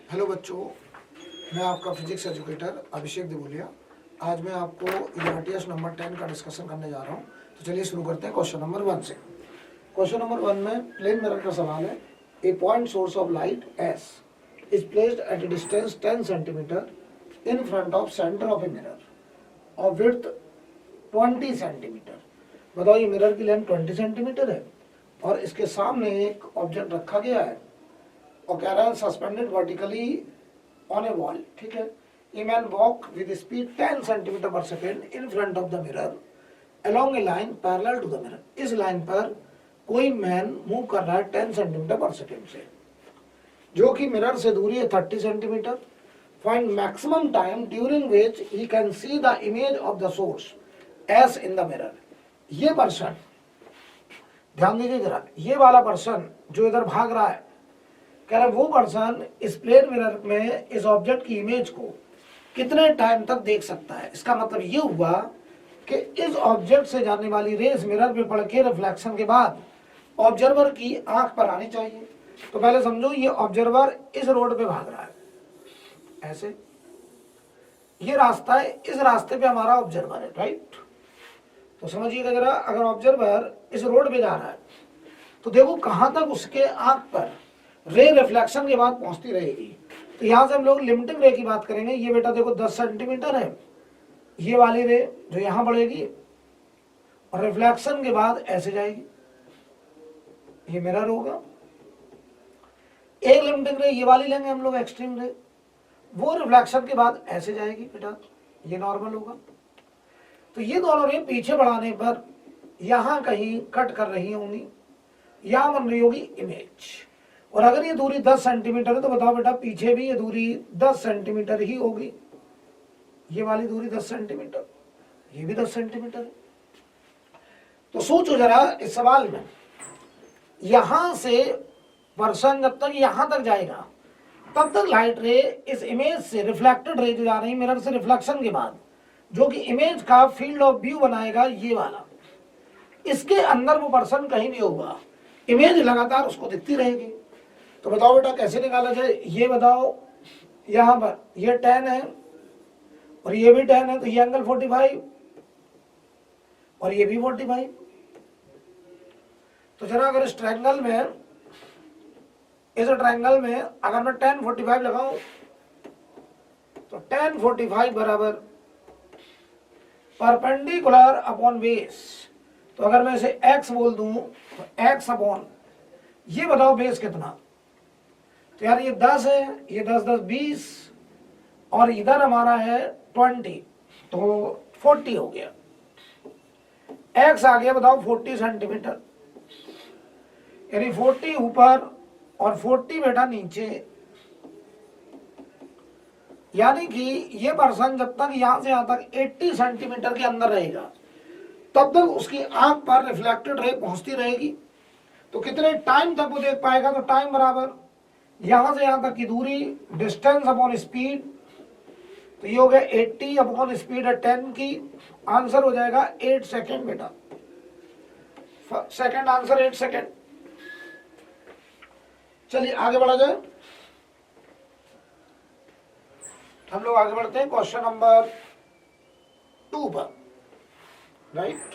Hello बच्चों, मैं आपका फिजिक्स एजुकेटर अभिषेक दिबोलिया। आज मैं आपको ERTS नंबर 10 का डिस्कशन करने जा रहा हूँ। तो चलिए शुरू करते हैं क्वेश्चन नंबर 1 से। क्वेश्चन नंबर 1 में प्लेन मिरर का सवाल है। A point source of light S is placed at a distance 10 centimetre in front of centre of a mirror of width 20 centimetre. बताओ, ये मिरर की लेंथ 20 सेंटीमीटर है और इसके सामने एक ऑब्जेक्ट रखा गया है और कह रहा है suspended vertically on a wall. ठीक है। A man walk with speed 10 centimetre per second in front of the mirror along a line parallel to the mirror. इस लाइन पर कोई मैन मूव कर रहा है 10 सेंटीमीटर पर सेकेंड से, जो कि मिरर से दूरी है 30 centimetre. Find maximum time during which he can see the image of the source S in the mirror. ये पर्सन, ध्यान दीजिए जरा, ये वाला पर्सन जो इधर भाग रहा है, कह रहा है वो पर्सन इस प्लेन मिरर में इस ऑब्जेक्ट की इमेज को कितने टाइम तक देख सकता है। इसका मतलब ये हुआ कि इस ऑब्जेक्ट से जाने वाली रेस मिरर पे पड़ के रिफ्लेक्शन के बाद ऑब्जर्वर की आंख पर आनी चाहिए। तो पहले समझो, ये ऑब्जर्वर इस रोड पे भाग रहा है, ऐसे ये रास्ता है, इस रास्ते पे हमारा ऑब्जर्वर है, राइट। तो समझिएगा जरा, अगर ऑब्जर्वर इस रोड पे जा रहा है तो देखो कहां तक उसके आंख पर रे रिफ्लेक्शन के बाद पहुंचती रहेगी। तो यहां से हम लोग लिमिटिंग रे की बात करेंगे। ये बेटा देखो 10 सेंटीमीटर है, ये वाली रे जो यहां बढ़ेगी और रिफ्लेक्शन के बाद ऐसे जाएगी, ये मिरर होगा। एक लिमिटिंग रे ये वाली लेंगे हम लोग, एक्सट्रीम रे, वो रिफ्लेक्शन के बाद ऐसे जाएगी बेटा, ये नॉर्मल होगा। तो ये दोनों रे पीछे बढ़ाने पर यहां कहीं कट कर रही होंगी, यहां बन रही होगी इमेज। और अगर ये दूरी 10 सेंटीमीटर है तो बताओ बेटा, पीछे भी ये दूरी 10 सेंटीमीटर ही होगी। ये वाली दूरी 10 सेंटीमीटर, ये भी 10 सेंटीमीटर है। तो सोचो जरा, इस सवाल में यहां से पर्सन जब तक यहां तक जाएगा तब तक लाइट रे इस इमेज से, रिफ्लेक्टेड रे जो जा रही है मिरर से रिफ्लेक्शन के बाद, जो कि इमेज का फील्ड ऑफ व्यू बनाएगा ये वाला, इसके अंदर वो पर्सन कहीं नहीं होगा, इमेज लगातार उसको दिखती रहेगी। तो बताओ बेटा कैसे निकाला जाए, ये बताओ। यहां पर ये 10 है और ये भी 10 है, तो ये एंगल 45 और ये भी 45। तो जरा अगर इस ट्रायंगल में अगर मैं 10 45 लगाऊं तो 10 45 बराबर परपेंडिकुलर अपॉन बेस। तो अगर मैं इसे x बोल दूं तो x अपॉन, ये बताओ बेस कितना। तो यार ये 10 है, ये 10 10 20 और इधर हमारा है 20, तो 40 हो गया। x आ गया बताओ 40 सेंटीमीटर, यानी 40 ऊपर और 40 बेटा नीचे। यानी कि ये पर्सन जब तक यहां से यहां तक 80 सेंटीमीटर के अंदर रहेगा तब तक उसकी आंख पर रिफ्लेक्टेड रे पहुंचती रहेगी। तो कितने टाइम तक वो देख पाएगा, तो टाइम बराबर यहां से यहां तक की दूरी, डिस्टेंस अपॉन स्पीड, तो ये हो गया 80 अपॉन स्पीड है 10 की। आंसर हो जाएगा 8 सेकेंड बेटा, सेकेंड आंसर 8 सेकेंड। चलिए आगे बढ़ा जाए, हम लोग आगे बढ़ते हैं क्वेश्चन नंबर 2 पर, राइट।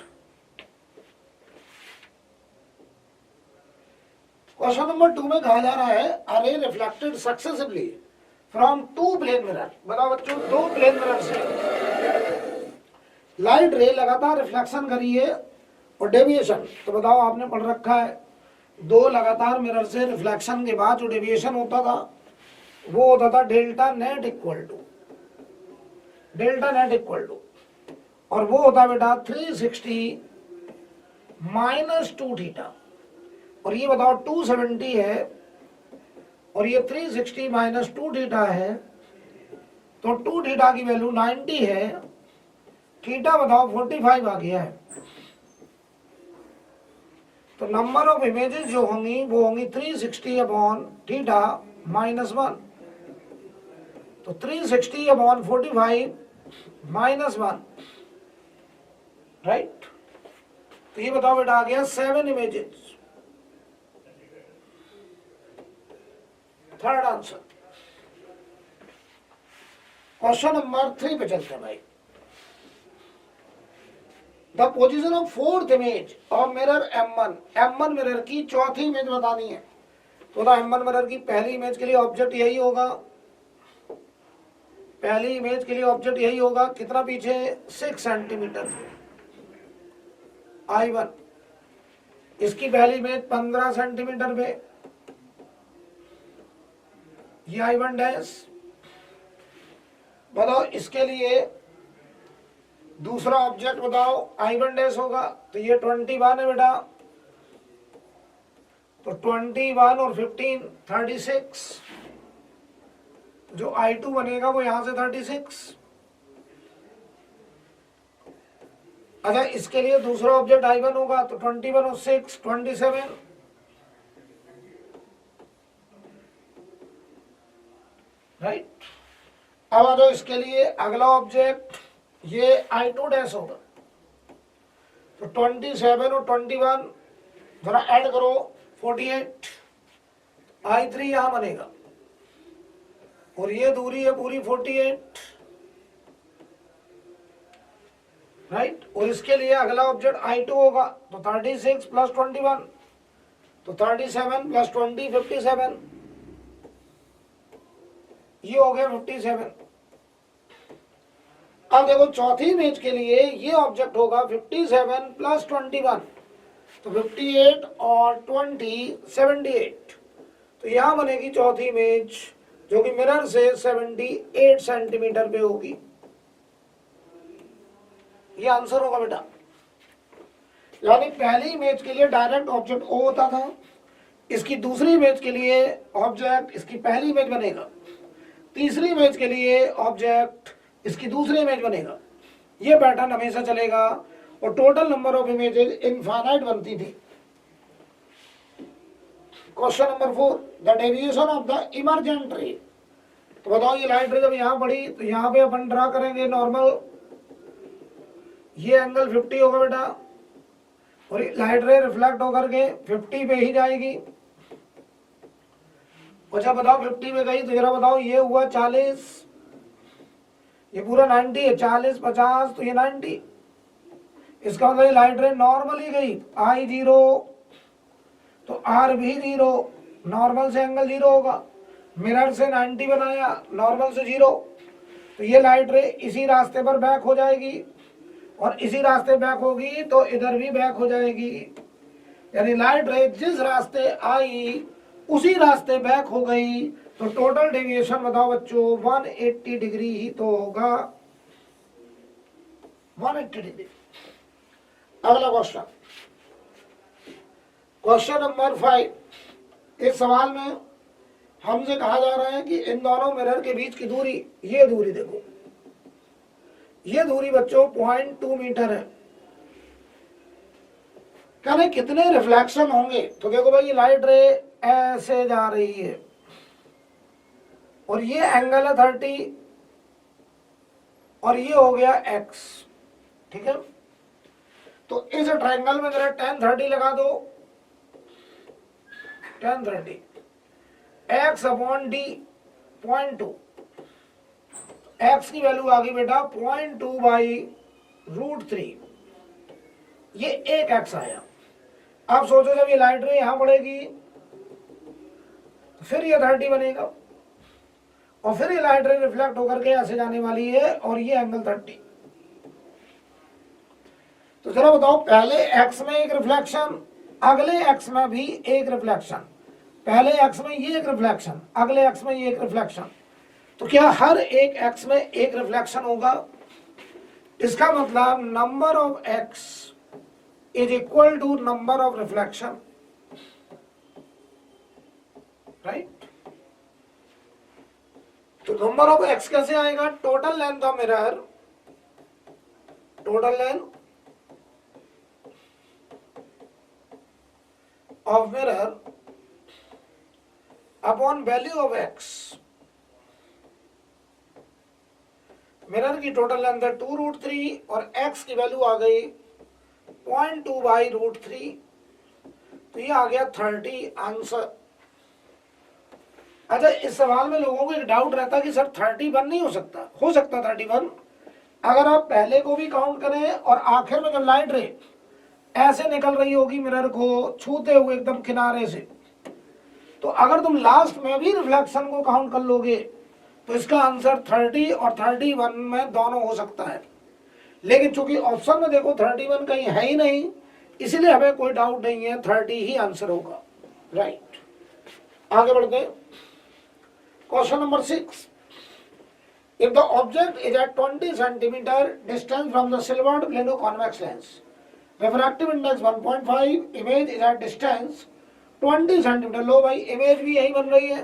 क्वेश्चन नंबर 2 में कहा जा रहा है, a ray reflected successively from 2 plane mirror. बताओ बच्चों, 2 प्लेन मिरर से लाइट रे लगातार रिफ्लेक्शन करी है और डेविएशन। तो बताओ, आपने पढ़ रखा है 2 लगातार मिरर से रिफ्लेक्शन के बाद जो डेविएशन होता था वो होता था डेल्टा नेट इक्वल टू, और वो होता बेटा 360 माइनस 2 थीटा। और ये बताओ 270 है और ये 360 माइनस 2 थीटा है, तो 2 थीटा की वैल्यू 90 है, थीटा बताओ 45 आ गया है। तो नंबर ऑफ इमेजेस जो होंगी वो होंगी 360 अपॉन थीटा माइनस 1। तो 360 अपॉन 45 माइनस 1, राइट। तो ये बताओ बेटा आ गया 7 images, third answer. Question number 3 पे चलते हैं भाई। The position of fourth image of mirror M1, M1 mirror की चौथी इमेज बतानी है। तो द M1 मिरर की पहली इमेज के लिए ऑब्जेक्ट यही होगा, पहली इमेज के लिए ऑब्जेक्ट यही होगा। कितना पीछे? 6 सेंटीमीटर I1। इसकी पहली इमेज 15 सेंटीमीटर पे, ये I1 डैश। बताओ इसके लिए दूसरा ऑब्जेक्ट बताओ, I1 डैश होगा, तो ये 21 है बेटा, तो 21 और 15 36, जो I2 बनेगा वो यहां से 36। अच्छा इसके लिए दूसरा ऑब्जेक्ट I1 होगा, तो 21 और 6 27, राइट। अब आ जाओ इसके लिए अगला ऑब्जेक्ट, ये I2 डैश होगा, तो 27 और 21 जरा ऐड करो 48, I3 यहां बनेगा, और ये दूरी है पूरी 48, राइट। और इसके लिए अगला ऑब्जेक्ट I2 होगा, तो 36 प्लस 21, तो 37 प्लस 20 57, ये हो गया 57। अब देखो चौथी इमेज के लिए ये ऑब्जेक्ट होगा 57 प्लस 21, तो 58 और 20 78, तो यहां बनेगी चौथी इमेज जो कि मिरर से 78 सेंटीमीटर पे होगी। ये आंसर होगा बेटा। यानी पहली इमेज के लिए डायरेक्ट ऑब्जेक्ट O होता था, इसकी दूसरी इमेज के लिए ऑब्जेक्ट इसकी पहली इमेज बनेगा, तीसरी इमेज के लिए ऑब्जेक्ट इसकी दूसरी इमेज बनेगा। ये पैटर्न हमेशा चलेगा, और total number of images infinite बनती थी। Question number 4, the deviation of the emergent रे। तो बताओ ये लाइट रे जब यहां पड़ी तो यहां पे अपन ड्रा करेंगे नॉर्मल, ये एंगल 50 होगा बेटा, और लाइट रे रिफ्लेक्ट होकर के 50 पे ही जाएगी। अच्छा बताओ 50 में गई तो जरा बताओ, ये हुआ 40, ये पूरा 90 है, 40 50, तो ये 90। इसका मतलब लाइट रे नॉर्मली गई, I 0 तो R भी 0, नॉर्मल से एंगल 0 होगा। मिरर से 90 बनाया, नॉर्मल से 0, तो ये लाइट रे इसी रास्ते पर बैक हो जाएगी, और इसी रास्ते बैक होगी तो इधर भी बैक हो जाएगी। यानी लाइट रे जिस रास्ते आई उसी रास्ते बैक हो गई, तो टोटल डेविएशन बताओ बच्चों 180 डिग्री ही तो होगा, 180 डिग्री। अगला क्वेश्चन, क्वेश्चन नंबर 5। इस सवाल में हमसे कहा जा रहा है कि इन दोनों मिरर के बीच की दूरी, ये दूरी देखो, ये दूरी बच्चों 0.2 मीटर है। कहने कितने रिफ्लेक्शन होंगे? तो देखो भाई ये लाइट रे ऐसे जा रही है, और ये एंगल है 30, और ये हो गया x, ठीक है। तो इस ट्रायंगल में जरा tan 30 लगा दो, tan 30 x upon d 0.2, x की वैल्यू आ गई बेटा 0.2 बाई √3, ये एक x आया। अब सोचो जब ये लाइट रे यहां पड़ेगी तो फिर ये 30 बनेगा, और फिर ये लाइट रे रिफ्लेक्ट होकर के ऐसे जाने वाली है, और ये एंगल 30। तो जरा बताओ पहले x में एक रिफ्लेक्शन, अगले x में भी एक रिफ्लेक्शन, पहले x में ये एक रिफ्लेक्शन, अगले x में ये एक रिफ्लेक्शन, तो क्या हर एक x में एक रिफ्लेक्शन होगा? इसका मतलब number of x is equal to number of reflection, right. तो नंबर ऑफ x कैसे आएगा? Total length of mirror, total length of mirror upon value of x। Mirror की टोटल लेंथ है 2√3, और x की वैल्यू आ गई 0.2 बाई √3, तो ये आ गया 30 आंसर। अच्छा, इस सवाल में लोगों को एक डाउट रहता कि सर 31 नहीं हो सकता 31। अगर आप पहले को भी काउंट करें और आखिर में जब लाइट रे ऐसे निकल रही होगी मिरर को छूते हुए एकदम किनारे से, तो अगर तुम लास्ट में भी रिफ्लेक्शन को काउंट कर लोगे तो इसका आंसर 30 और 31 में दोनों हो सकता है। लेकिन चूंकि ऑप्शन में देखो 31 कहीं है ही नहीं, इसलिए हमें कोई डाउट नहीं है, 30 ही आंसर होगा। राइट, आगे बढ़ते हैं। Question number 6, if the object is at 20 centimeter distance from the silvered plano-convex lens, refractive index 1.5, image is at distance 20 centimeter, लो भाई इमेज भी यही बन रही है।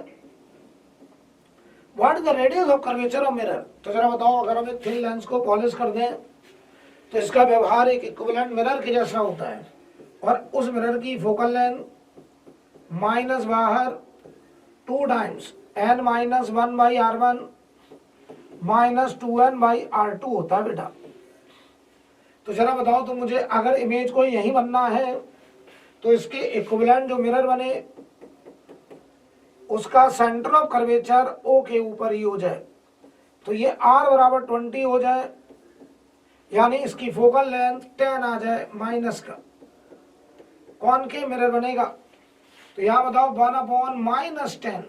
What is the radius of curvature of mirror? तो जरा बताओ, अगर हम एक थिन लेंस को पॉलिश कर दें तो इसका व्यवहार एक इक्विवेलेंट मिरर के जैसा होता है, और उस मिरर की फोकल लेंथ माइनस बाहर 2 times n minus 1 by R1 minus 2n by R2 होता है बेटा। तो जरा बताओ तुम मुझे, अगर इमेज को यही बनना है तो इसके इक्विवेलेंट जो मिरर बने उसका सेंटर ऑफ कर्वेचर O के ऊपर ही हो जाए, तो ये R बराबर 20 हो जाए, यानी इसकी फोकल लेंथ 10 आ जाए माइनस का, कौन के मिरर बनेगा। तो यहां बताओ 1/-10,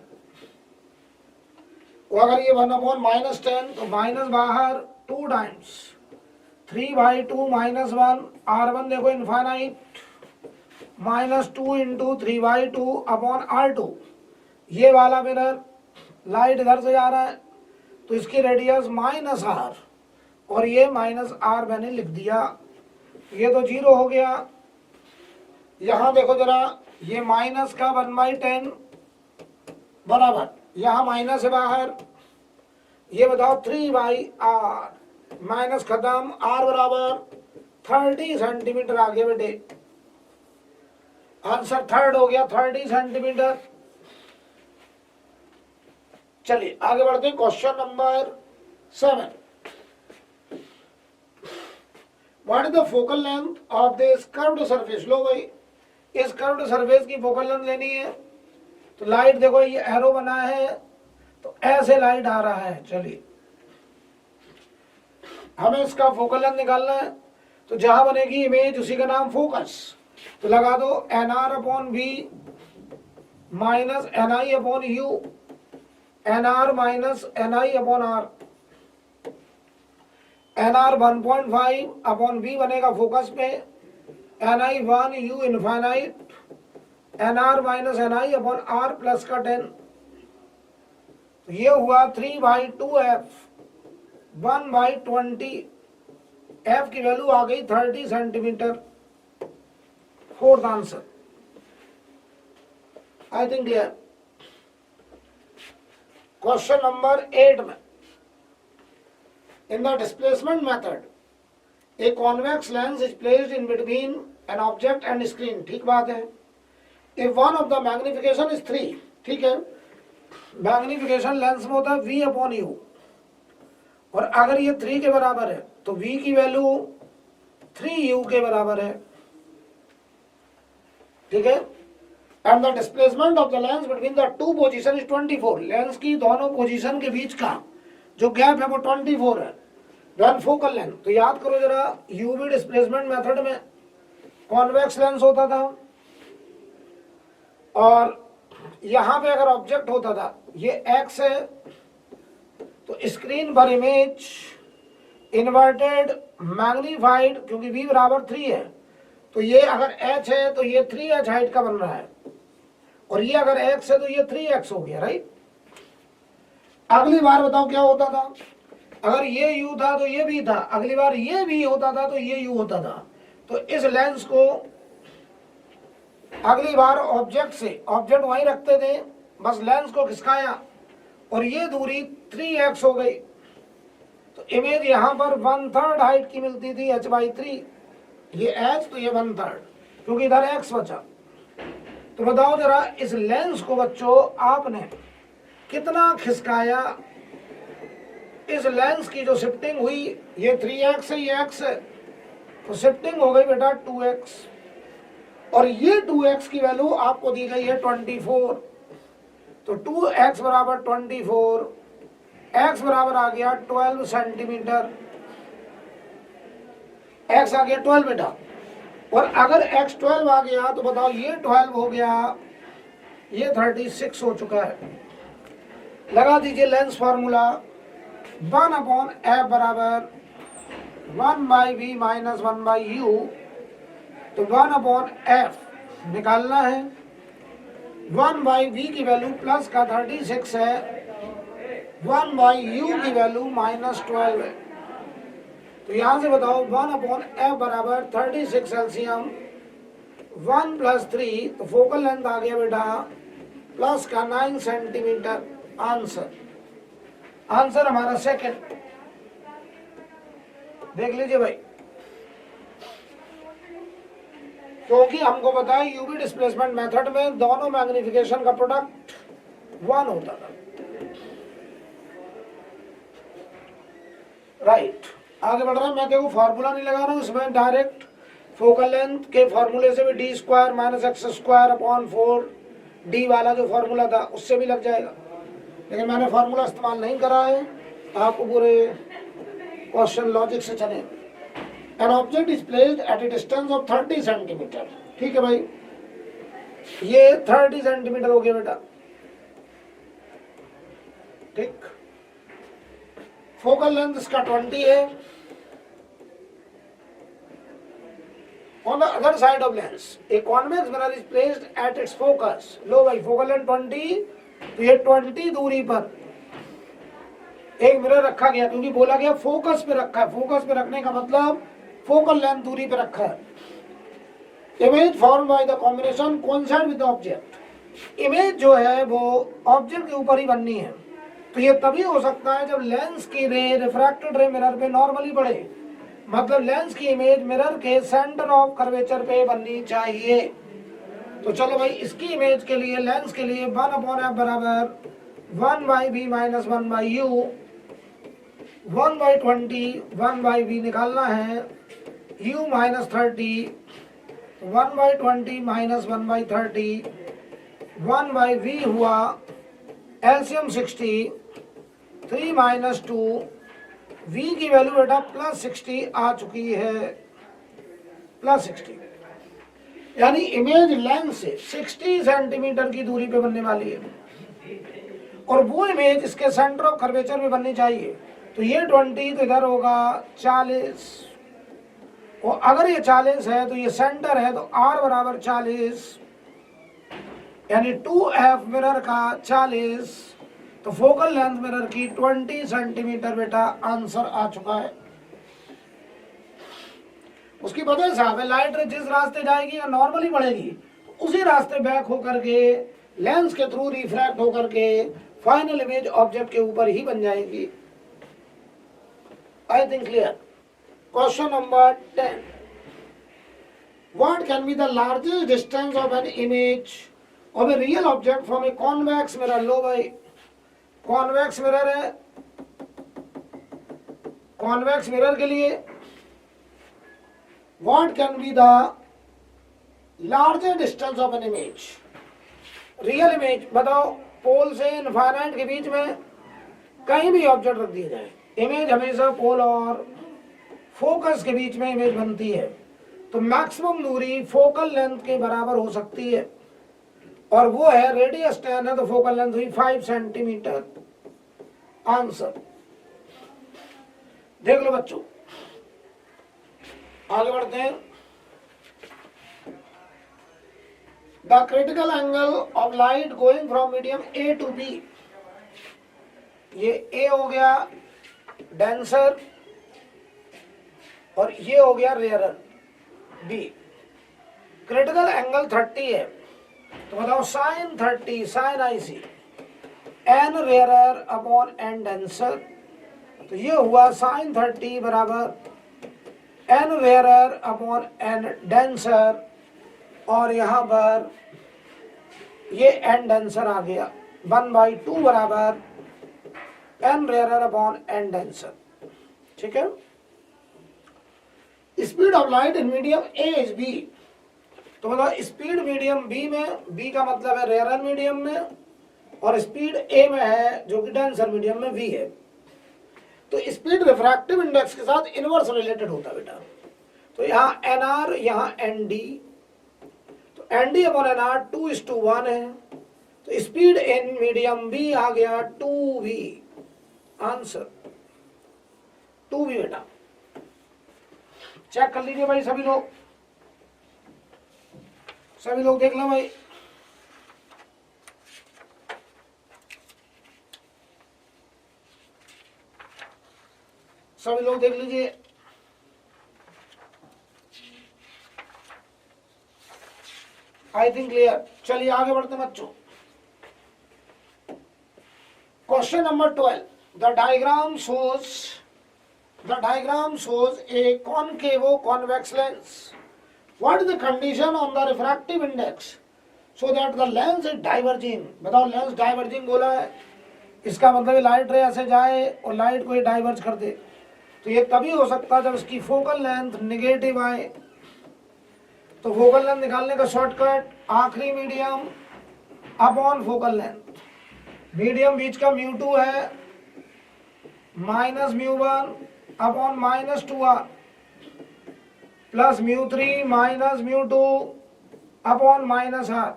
अगर ये 1/-10 तो माइनस बाहर 2 टाइम्स 3/2 माइनस 1, R1 देखो infinite, minus 2 into 3/2 upon R2। ये वाला मिरर लाइट इधर से जा रहा है तो इसकी रेडियस माइनस R, और ये माइनस R मैंने लिख दिया, ये तो 0 हो गया। यहां देखो जरा, ये माइनस का 1/10 बराबर, यहां माइनस है बाहर, ये बताओ 3/R, माइनस खत्म, R बराबर 30 सेंटीमीटर आगे बेटे, आंसर थर्ड हो गया 30 सेंटीमीटर। चलिए आगे बढ़ते हैं। Question number 7, what is the focal length of this curved surface. लो भाई, इस कर्व्ड सरफेस की फोकल लेंथ लेनी है, तो लाइट देखो ये एरो बना है तो ऐसे लाइट आ रहा है। चलिए हमें इसका फोकल लेंथ निकालना है, तो जहां बनेगी इमेज उसी का नाम फोकस, तो लगा दो NR/V minus NI/U, NR minus NI/R, NR 1.5/V बनेगा फोकस पे, NI1U infinite, NR minus NI/R plus का 10, तो ये हुआ 3/2F 1/20, F की वैल्यू आ गई 30 centimetre. Fourth answer I think clear. Question number 8 में, in the displacement method a convex lens is placed in between an object and screen, ठीक बात है। if one of the magnification is 3, ठीक है, magnification lens में होता है V/U, और अगर ये 3 के बराबर है तो V की वैल्यू 3U के बराबर है, ठीक है। And the displacement of the lens between the two position is 24, lens की दोनों पोजीशन के बीच का जो गैप है वो 24 है। वन फोकल लेंथ, तो याद करो जरा, यूवी डिस्प्लेसमेंट मेथड में कॉन्वेक्स लेंस होता था, और यहां पे अगर ऑब्जेक्ट होता था, ये एक्स है तो स्क्रीन पर इमेज इन्वर्टेड मैग्नीफाइड, क्योंकि v बराबर 3 है तो ये अगर h है तो ये 3h हाइट का बन रहा है, और ये अगर x है तो ये 3x हो गया, राइट। अगली बार बताओ क्या होता था, अगर ये u था तो ये भी था, अगली बार ये भी होता था तो ये u होता था। तो इस लेंस को अगली बार ऑब्जेक्ट से, ऑब्जेक्ट वहीं रखते थे, बस लेंस को खिसकाया और ये दूरी 3x हो गई, तो इमेज यहां पर 1/3 हाइट की मिलती थी h/3, ये h तो ये 1/3, क्योंकि इधर x बचा। तो बताओ जरा, इस लेंस को बच्चों आपने कितना खिसकाया, इस लेंस की जो शिफ्टिंग हुई, ये 3x है, ये x है, तो शिफ्टिंग हो गई बेटा 2x, और ये 2x की वैल्यू आपको दी गई है 24, तो 2x बराबर 24, x बराबर आ गया 12 सेंटीमीटर, x आ गया 12 बेटा। और अगर x 12 आ गया तो बताओ ये 12 हो गया, ये 36 हो चुका है। लगा दीजिए लेंस फार्मूला 1/f बराबर 1/v माइनस 1/u। तो 1/f निकालना है, 1/v की वैल्यू प्लस का 36 है, 1/u की वैल्यू -12 है। तो यहां से बताओ 1/f बराबर 36 एलसीएम 1 + 3, तो फोकल लेंथ आ गया बेटा प्लस का 9 सेंटीमीटर। आंसर हमारा सेकंड। देख लीजिए भाई, क्योंकि हमको पता है यूवी डिस्प्लेसमेंट मेथड में दोनों मैग्निफिकेशन का प्रोडक्ट 1 होता था। राइट, आगे बढ़ रहा है। मैं देखो फार्मूला नहीं लगा रहा हूं इसमें, डायरेक्ट फोकल लेंथ के फार्मूले से भी d² - x² 4 d वाला जो फार्मूला था उससे भी लग जाएगा, लेकिन मैंने फार्मूला इस्तेमाल नहीं करा है। आपको पूरे क्वेश्चन लॉजिक से चले। An object is placed at a distance of 30 centimetre. ठीक है भाई, ये 30 सेंटीमीटर हो गया बेटा। ठीक, फोकल लेंथ इसका 20 है। On the other side of lens, a convex mirror is placed at its focus। लो भाई, फोकल लेंथ 20, तो ये 20 दूरी पर एक मिरर रखा गया, क्योंकि बोला गया फोकस पे रखा है। फोकस पे रखने का मतलब फोकल लेंथ दूरी पे रखा है। Image form by the combination coincide with the object. Image जो है वो ऑब्जेक्ट के ऊपर ही बननी है। तो ये तभी हो सकता है जब लेंस की रे रिफ्रैक्टेड रे मिरर पे नॉर्मली पड़े, मतलब लेंस की इमेज मिरर के सेंटर ऑफ कर्वेचर पे बननी चाहिए। तो चलो भाई, इसकी इमेज के लिए लेंस के लिए 1/f बराबर 1/v माइनस 1/u, 1/20 1/v निकालना है, u -30, 1/20 माइनस 1/30, 1/v हुआ एलसीएम 60, 3 - 2, v की वैल्यू बेटा +60 आ चुकी है, +60, यानी इमेज लेंस से 60 सेंटीमीटर की दूरी पे बनने वाली है, और वो इमेज इसके सेंटर ऑफ कर्वेचर में बननी चाहिए। तो ये 20 तो इधर होगा 40, और अगर ये 40 है तो ये सेंटर है, तो R बराबर 40, यानी 2f मिरर का 40, तो फोकल लेंथ मिरर की 20 सेंटीमीटर बेटा आंसर आ चुका है। उसकी वजह साहब है, लाइट रे जिस रास्ते जाएगी या नॉर्मली बढ़ेगी, उसी रास्ते बैक होकर के लेंस के थ्रू रिफ्रैक्ट होकर के फाइनल इमेज ऑब्जेक्ट के ऊपर ही बन जाएगी। I think clear. Question number 10. What can be the largest distance of an image of a real object from a convex mirror? लो भाई, convex mirror है, convex mirror के लिए what can be the largest distance of an image? Real image बताओ, पोल से infinite के बीच में कहीं भी ऑब्जेक्ट रख दिया जाए, इमेज हमेशा पोल और फोकस के बीच में इमेज बनती है। तो मैक्सिमम दूरी फोकल लेंथ के बराबर हो सकती है, और वो है रेडियस 10 है, तो फोकल लेंथ हुई 5 सेंटीमीटर। आंसर देख लो बच्चों, आगे बढ़ते हैं। The critical angle of light going from medium A to B, ये ए हो गया डेंसर और ये हो गया रेयरर बी। क्रिटिकल एंगल 30 है, तो बताओ sine 30 sine IC n rarer upon N denser, तो ये हुआ साइन 30 बराबर n rarer upon N denser, और यहां पर ये एन डेंसर आ गया 1/2 बराबर n rarer upon N denser. ठीक है, speed of light in medium A is B, तो मतलब स्पीड मीडियम बी में, बी का मतलब है रेयरर मीडियम में, और स्पीड ए में है जो कि डेंसर मीडियम में वी है। तो स्पीड रिफ्रैक्टिव इंडेक्स के साथ इनवर्स रिलेटेड होता है बेटा। तो यहाँ एन आर, यहाँ एन डी, तो n D upon n R 2:1 है। तो स्पीड इन मीडियम बी आ गया 2v, आंसर 2v बेटा। चेक कर लीजिए भाई सभी लोग, सभी लोग देख लो भाई। सभी लोग देख लीजिए। आई थिंक क्लियर। चलिए आगे बढ़ते हैं बच्चों। Question number 12, the diagram shows a concavo convex lens. What is the condition on the refractive index so that the lens is diverging? बताओ, लेंस डाइवर्जिंग बोला है, इसका मतलब लाइट रे ऐसे जाए और लाइट को ये डाइवर्ज कर दे। तो ये तभी हो सकता है जब इसकी फोकल लेंथ निगेटिव आए। तो फोकल लेंथ निकालने का शॉर्टकट आखिरी medium upon focal length. Medium बीच का μ2 है minus μ1 upon -2r plus μ3 minus μ2 upon -r।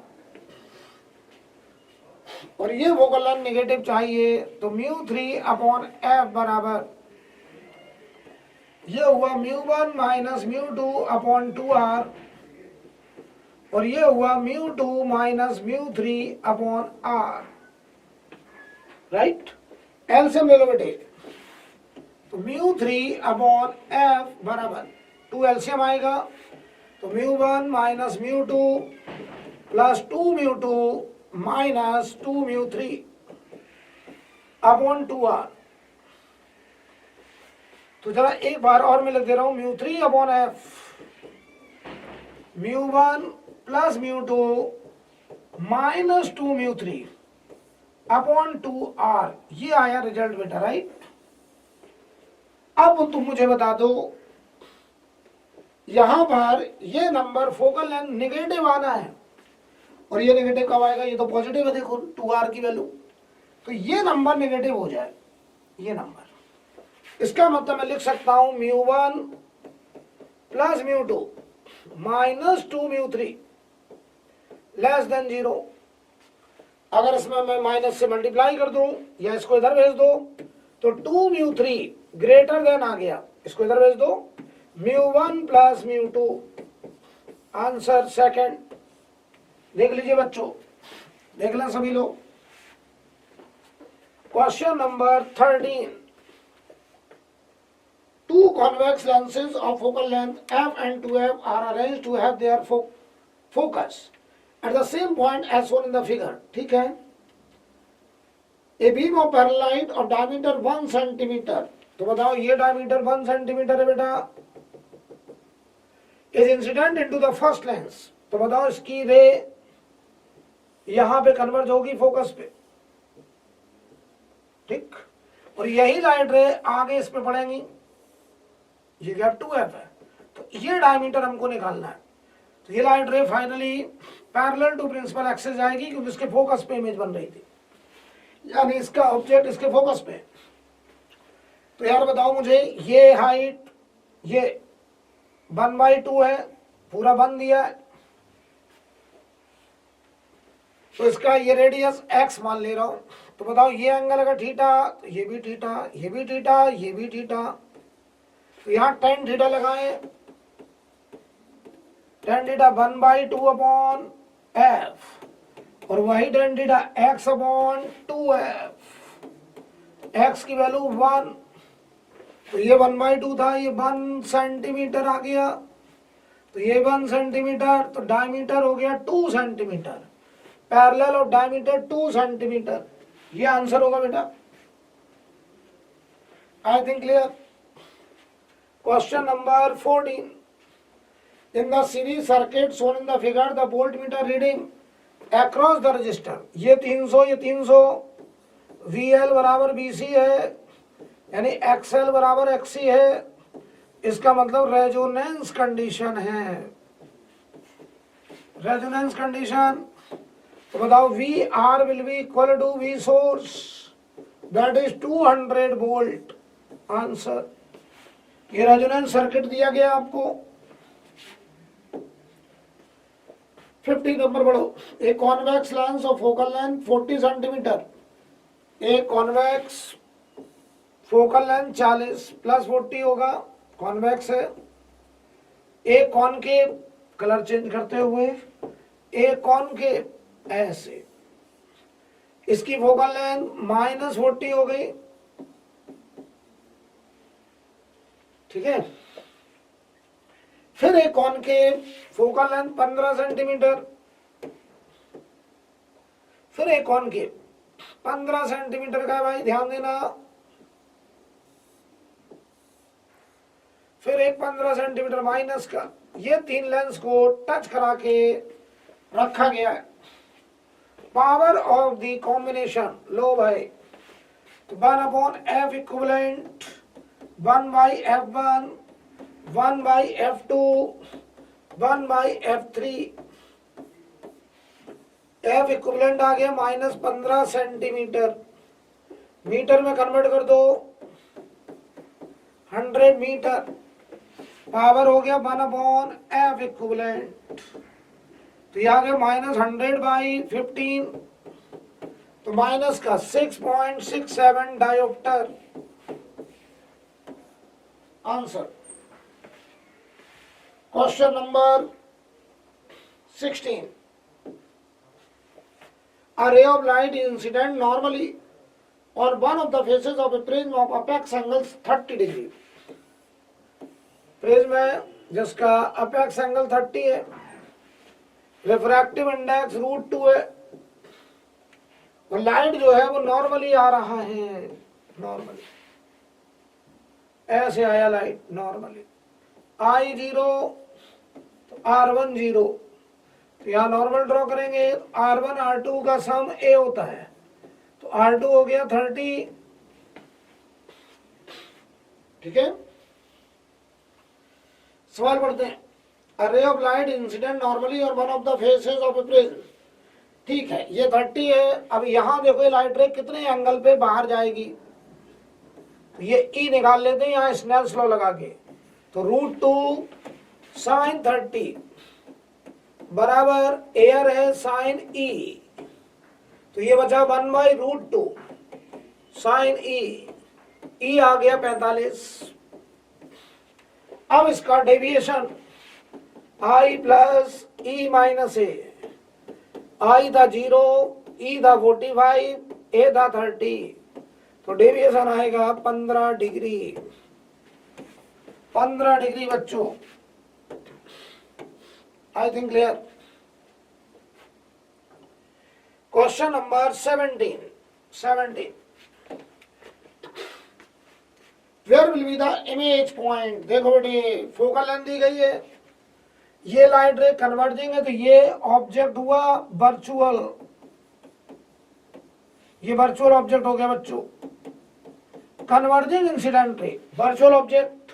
और ये फोकल लेंथ निगेटिव चाहिए तो μ3 अपॉन f बराबर ये हुआ μ1 माइनस μ2 अपॉन 2r और ये हुआ μ2 minus μ3 upon r। Right, LCM ले लो बेटे। तो μ3 अपॉन f बराबर 2 एलसीएम आएगा तो μ1 minus μ2 plus 2 μ2 minus 2 μ3 upon 2r। तो जरा एक बार और मैं लिख दे रहा हूं, μ3 upon f μ1 plus μ2 minus 2 μ3 upon 2r। ये आया रिजल्ट बेटा। राइट, अब तुम मुझे बता दो यहां पर ये नंबर फोकल लेंथ निगेटिव आना है और ये निगेटिव कब आएगा? ये तो पॉजिटिव है, देखो 2r की वैल्यू। तो ये नंबर निगेटिव हो जाए, ये नंबर, इसका मतलब मैं लिख सकता हूं μ1 प्लस μ2 माइनस 2 μ3 लेस देन 0। अगर इसमें मैं माइनस से मल्टीप्लाई कर दूं या इसको इधर भेज दो तो 2 μ3 ग्रेटर देन आ गया, इसको इधर भेज दो μ1 प्लस μ2, आंसर सेकंड। देख लीजिए बच्चों, देख लें सभी लोग। Question number 13, two convex lenses of focal length f and 2f are arranged to have their focus at the same point as shown in the figure। ठीक है, a beam of parallel light of diameter 1 centimeter, तो बताओ ये diameter 1 centimetre है बेटा, is incident into the first lens। तो बताओ इसकी रे यहां पे कन्वर्ज होगी फोकस पे, ठीक, और यही लाइट रे आगे इस पे पड़ेंगी। ये गैप 2f है, तो ये डायमीटर हमको निकालना है। तो ये light ray finally parallel to principal axis जाएगी क्योंकि इसके फोकस पे इमेज बन रही थी, यानी इसका ऑब्जेक्ट इसके फोकस पे। तो यार बताओ मुझे, ये हाइट ये 1/2 है, पूरा बन दिया है, तो इसका ये रेडियस x मान ले रहा हूं। तो बताओ ये एंगल अगर थीटा, तो ये भी थीटा, ये भी थीटा, ये भी थीटा, तो यहाँ tan थीटा लगाएं, tan थीटा 1/2 अपॉन f और वही tan theta x upon 2f, x की वैल्यू 1, तो ये 1/2 था, ये 1 सेंटीमीटर आ गया, तो ये 1 सेंटीमीटर, तो डायमीटर हो गया 2 centimetre, parallel of diameter 2 centimetre. ये आंसर होगा बेटा। आई think clear. Question number 14, in the series circuit shown in the figure the voltmeter reading across the register, ये 300 ये 300, VL बराबर BC है, यानी XL बराबर XC है, इसका मतलब रेजोनेंस कंडीशन है। रेजोनेंस कंडीशन तो बताओ V R will be equal to V source, that is 200 volt. Answer. ये रेजोनेंस सर्किट दिया गया आपको। 50 नंबर पढ़ो। A convex lens of focal length 40 centimetre, a convex focal length 40 plus 40 होगा, convex है। ए कॉनकेव, कलर चेंज करते हुए, ए concave ऐसे, इसकी फोकल लेंथ -40 हो गई, ठीक है। फिर एक कॉनकेव फोकल लेंथ 15 सेंटीमीटर, फिर एक कॉनकेव 15 सेंटीमीटर का, भाई ध्यान देना। फिर एक 15 सेंटीमीटर माइनस का, ये तीन लेंस को टच करा के रखा गया है। पावर ऑफ द कॉम्बिनेशन लो भाई, तो 1/f equivalent 1/f1 1/f2 1/f3, f equivalent आ गया -15 सेंटीमीटर, मीटर में कन्वर्ट कर दो 100 मीटर, पावर हो गया 1/f इक्विवेलेंट। तो यहाँ गया -100/15, तो माइनस का 6.67 dioptre. Answer. Question number 16, a ray of light is incident normally on one of the faces of a prism of apex angles 30 degree। Prism है जिसका अपेक्स एंगल 30 है, रिफ्रैक्टिव इंडेक्स √2 है, और लाइट जो है वो नॉर्मली आ रहा है, नॉर्मली ऐसे आया लाइट नॉर्मली, I0 R1 0, तो यहाँ नॉर्मल ड्रॉ करेंगे, R1 R2 का सम A होता है, तो R2 हो गया 30, ठीक है। सवाल पढ़ते हैं। A ray of light incident normally on one of the faces of a prism, ठीक है, ये 30 है। अब यहाँ देखो ये लाइट रे कितने एंगल पे बाहर जाएगी, तो ये E निकाल लेते हैं यहाँ स्नेल्स लॉ लगा के, तो √2 sin 30 बराबर एयर है sin E, तो ये बचा 1/√2 sin E, E आ गया 45। अब इसका deviation I plus E minus A, I था 0, E था 45, A था 30, तो डेविएशन आएगा 15 डिग्री। 15 डिग्री बच्चों, I think clear. Question number 17, where will be the image point. देखो बेटे फोकल लेंथ दी गई है, ये लाइट रे कन्वर्जिंग है, तो ये ऑब्जेक्ट हुआ वर्चुअल, ये वर्चुअल ऑब्जेक्ट हो गया बच्चों। Converging incident ray virtual object,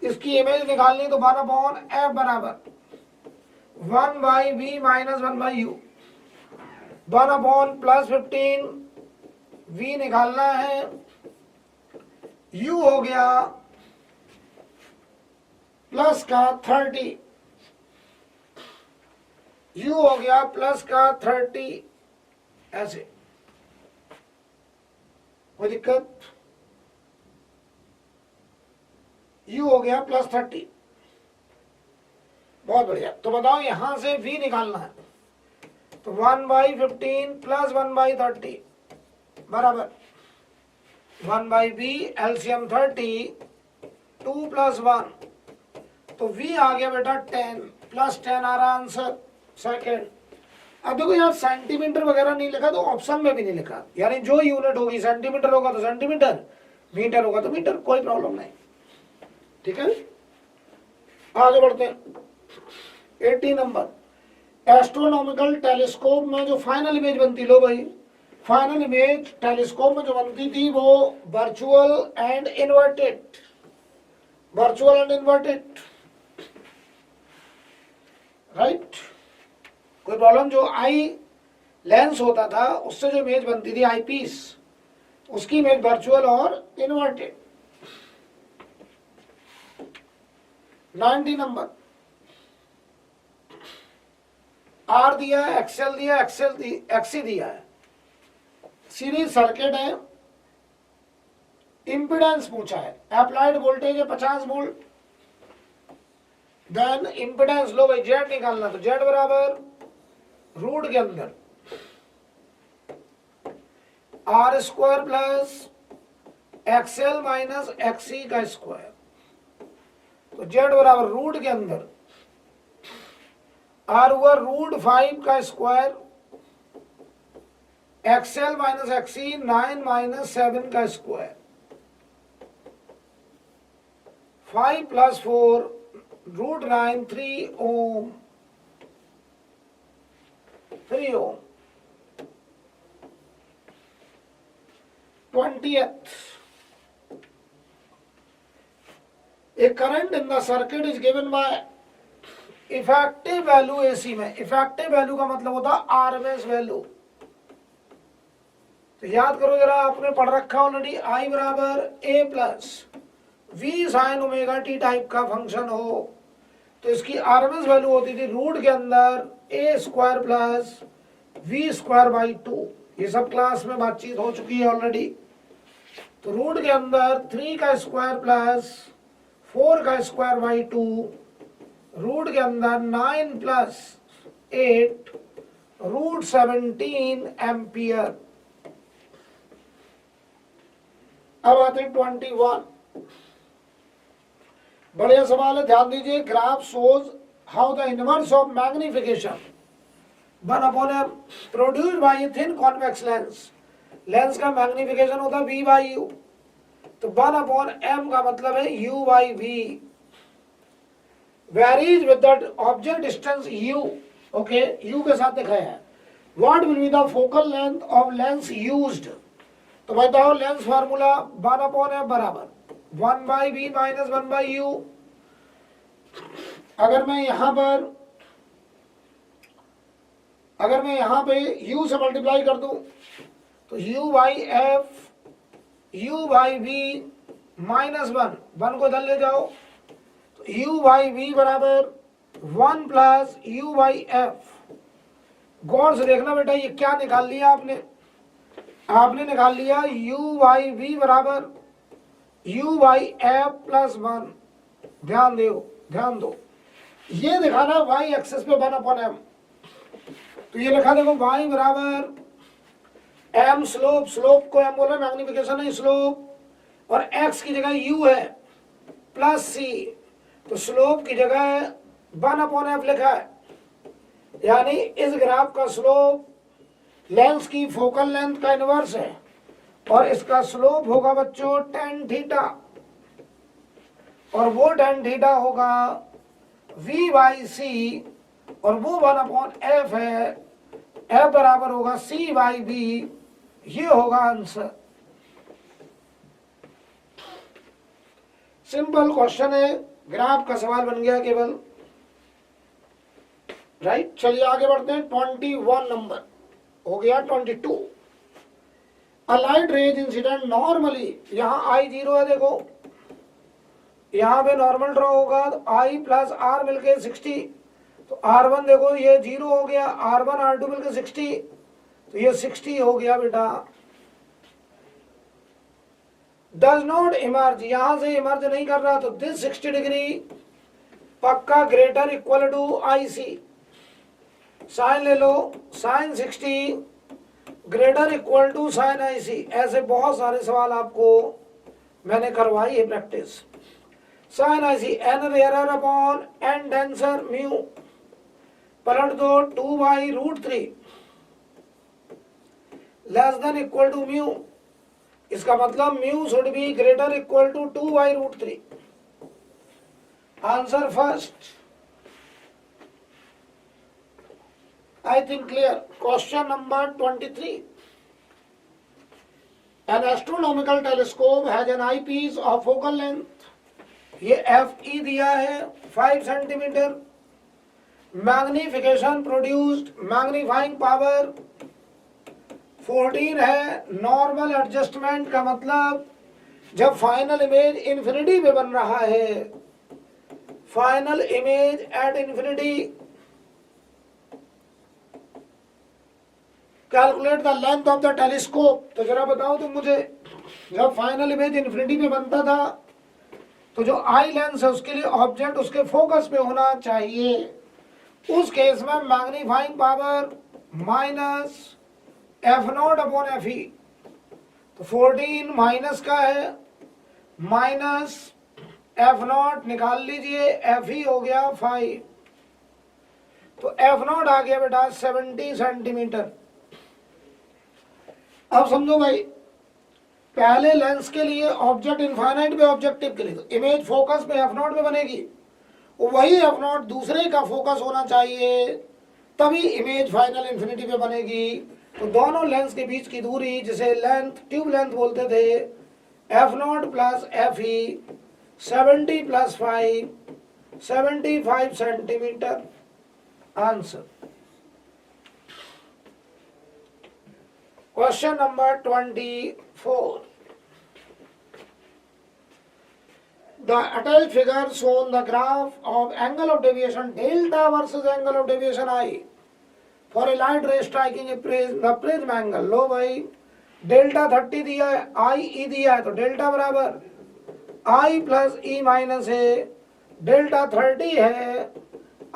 इसकी इमेज निकालनी तो 1/f बराबर 1/v माइनस 1/u, 1/+15 v निकालना है, u हो गया प्लस का 30, u हो गया प्लस का 30, ऐसे कोई दिक्कत, u हो गया +30, बहुत बढ़िया। तो बताओ यहां से v निकालना है, तो 1/15 प्लस 1/30 बराबर 1/v, एलसीएम 30, 2 + 1, तो v आ गया बेटा 10, +10 आ रहा आंसर सेकेंड। अब देखो यार सेंटीमीटर वगैरह नहीं लिखा, तो ऑप्शन में भी नहीं लिखा, यानी जो यूनिट होगी सेंटीमीटर होगा तो सेंटीमीटर, मीटर होगा तो मीटर, कोई प्रॉब्लम नहीं, ठीक है। आगे बढ़ते हैं। 80 नंबर, एस्ट्रोनॉमिकल टेलीस्कोप में जो फाइनल इमेज बनती, लो भाई फाइनल इमेज टेलीस्कोप में जो बनती थी वो virtual and inverted, virtual and inverted, right. कोई प्रॉब्लम, जो आई लेंस होता था उससे जो इमेज बनती थी आई पीस, उसकी इमेज वर्चुअल और इन्वर्टेड। 90 नंबर, आर दिया है, एक्सएल दिया है, एक्सी दिया है, सीरीज सर्किट है, इंपिडेंस पूछा है, अप्लाइड वोल्टेज है 50 वोल्ट, देन इंपिडेंस लो भाई जेड निकालना, तो जेड बराबर रूट के अंदर R square plus XL minus XC का स्क्वायर, तो जेड बराबर रूट के अंदर आर हुआ रूट 5 का square, XL minus XC 9 minus 7 का square, 5 plus 4 root 9 3 ohm, 3 ohm. 20th, a current in the circuit is given by effective value AC में, effective value का मतलब होता है आरएमएस वैल्यू। तो याद करो जरा, आपने पढ़ रखा ऑलरेडी, आई बराबर A plus V sine omega T type का फंक्शन हो तो इसकी आरएमएस वैल्यू होती थी रूट के अंदर A square plus V square by 2। ये सब क्लास में बातचीत हो चुकी है ऑलरेडी। तो रूट के अंदर 3 का स्क्वायर प्लस 4 का स्क्वायर बाई 2, रूट के अंदर 9 प्लस 8 रूट 17 एम्पियर। अब आते हैं 21, बढ़िया सवाल है, ध्यान दीजिए। Graph shows how the inverse of magnification 1/m produced by a thin convex lens. Lens का मैग्निफिकेशन होता है v बाई यू, तो 1/m का मतलब है u by v, varies with the object distance u। Okay, u के साथ दिखाया है। What will be the focal length of lens used, तो बताओ लेंस फार्मूला 1/m बराबर 1 by v minus 1 by u। अगर मैं यहां पे u से मल्टीप्लाई कर दूं तो u by F u by v minus 1 को इधर ले जाओ तो u बाई v बराबर 1 प्लस u बाई एफ। गौर से देखना बेटा, ये क्या निकाल लिया आपने निकाल लिया u बाई v बराबर u बाई एफ प्लस 1। ध्यान दो, ये दिखाना y एक्सेस पे 1/m, तो ये लिखा देखो y बराबर m स्लोप को m बोला, मैग्निफिकेशन है स्लोप, और x की जगह u है प्लस c, तो स्लोप की जगह 1/f लिखा है। यानी इस ग्राफ का स्लोप लेंस की फोकल लेंथ का इनवर्स है, और इसका स्लोप होगा बच्चों tan थीटा, और वो tan थीटा होगा v बाई सी, और वो 1/f है, f बराबर होगा c बाई b। ये होगा आंसर। सिंपल क्वेश्चन है, ग्राफ का सवाल बन गया केवल, राइट। चलिए आगे बढ़ते हैं। 21 नंबर हो गया। 22, अ लाइट रेज इंसिडेंट नॉर्मली, यहाँ आई 0 है, देखो यहाँ पे नॉर्मल ड्रॉ होगा तो आई प्लस आर मिलके 60, तो R1 देखो ये 0 हो गया, R1 R2 मिलके 60, तो ये 60 हो गया बेटा। डज नॉट इमर्ज, यहां से इमर्ज नहीं कर रहा, तो दिस 60 डिग्री पक्का greater equal to I C. Sine ले लो, sine 60 greater equal to sine I C. ऐसे बहुत सारे सवाल आपको मैंने करवाई है practice. Sine I C N rarer upon N denser mu, पलट दो 2 by root 3 less than equal to mu. इसका मतलब mu should be greater equal to 2 by root 3। Answer first, I think clear. Question number 23. An astronomical telescope has an eyepiece of focal length, ये FE दिया है 5 centimetre, magnification produced, magnifying power 14 है। Normal adjustment का मतलब जब final image infinity पे बन रहा है, final image at infinity, calculate the length of the telescope. तो जरा बताओ तुम मुझे, जब फाइनल इमेज इन्फिनिटी पे बनता था तो जो आई लेंस है उसके लिए ऑब्जेक्ट उसके फोकस पे होना चाहिए। उस केस में magnifying power minus F not upon F E, तो 14 माइनस का है, माइनस एफ नॉट निकाल लीजिए, एफ ई हो गया 5, तो एफ नॉट आ गया बेटा 70 सेंटीमीटर। अब समझो भाई, पहले लेंस के लिए ऑब्जेक्ट इनफाइनाइट पे, ऑब्जेक्टिव के लिए तो इमेज फोकस पे एफ नॉट पे बनेगी, वही एफ नॉट दूसरे का फोकस होना चाहिए, तभी इमेज फाइनल इन्फिनिटी पे बनेगी। तो दोनों लेंस के बीच की दूरी जिसे लेंथ, ट्यूब लेंथ बोलते थे, F not plus F E 70 plus 5 75 centimetre. Answer. Question number 24. The attached figure shown the graph of angle of deviation delta versus angle of deviation I for a light ray striking the prism angle। लो भाई, delta 30 दिया है, आई ई दिया है, तो delta बराबर आई plus E minus है, delta 30 है,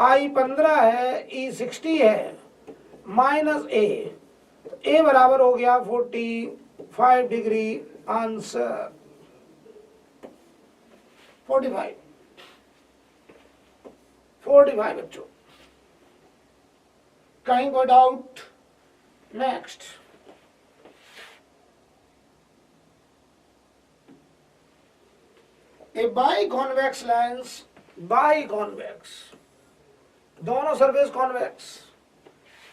आई 15 है, ई 60 है, माइनस ए, ए बराबर हो गया 45 डिग्री। आंसर 45 बच्चों। कहीं कोई doubt? Next, A by convex lens, by convex, दोनों सरफेस कॉन्वेक्स,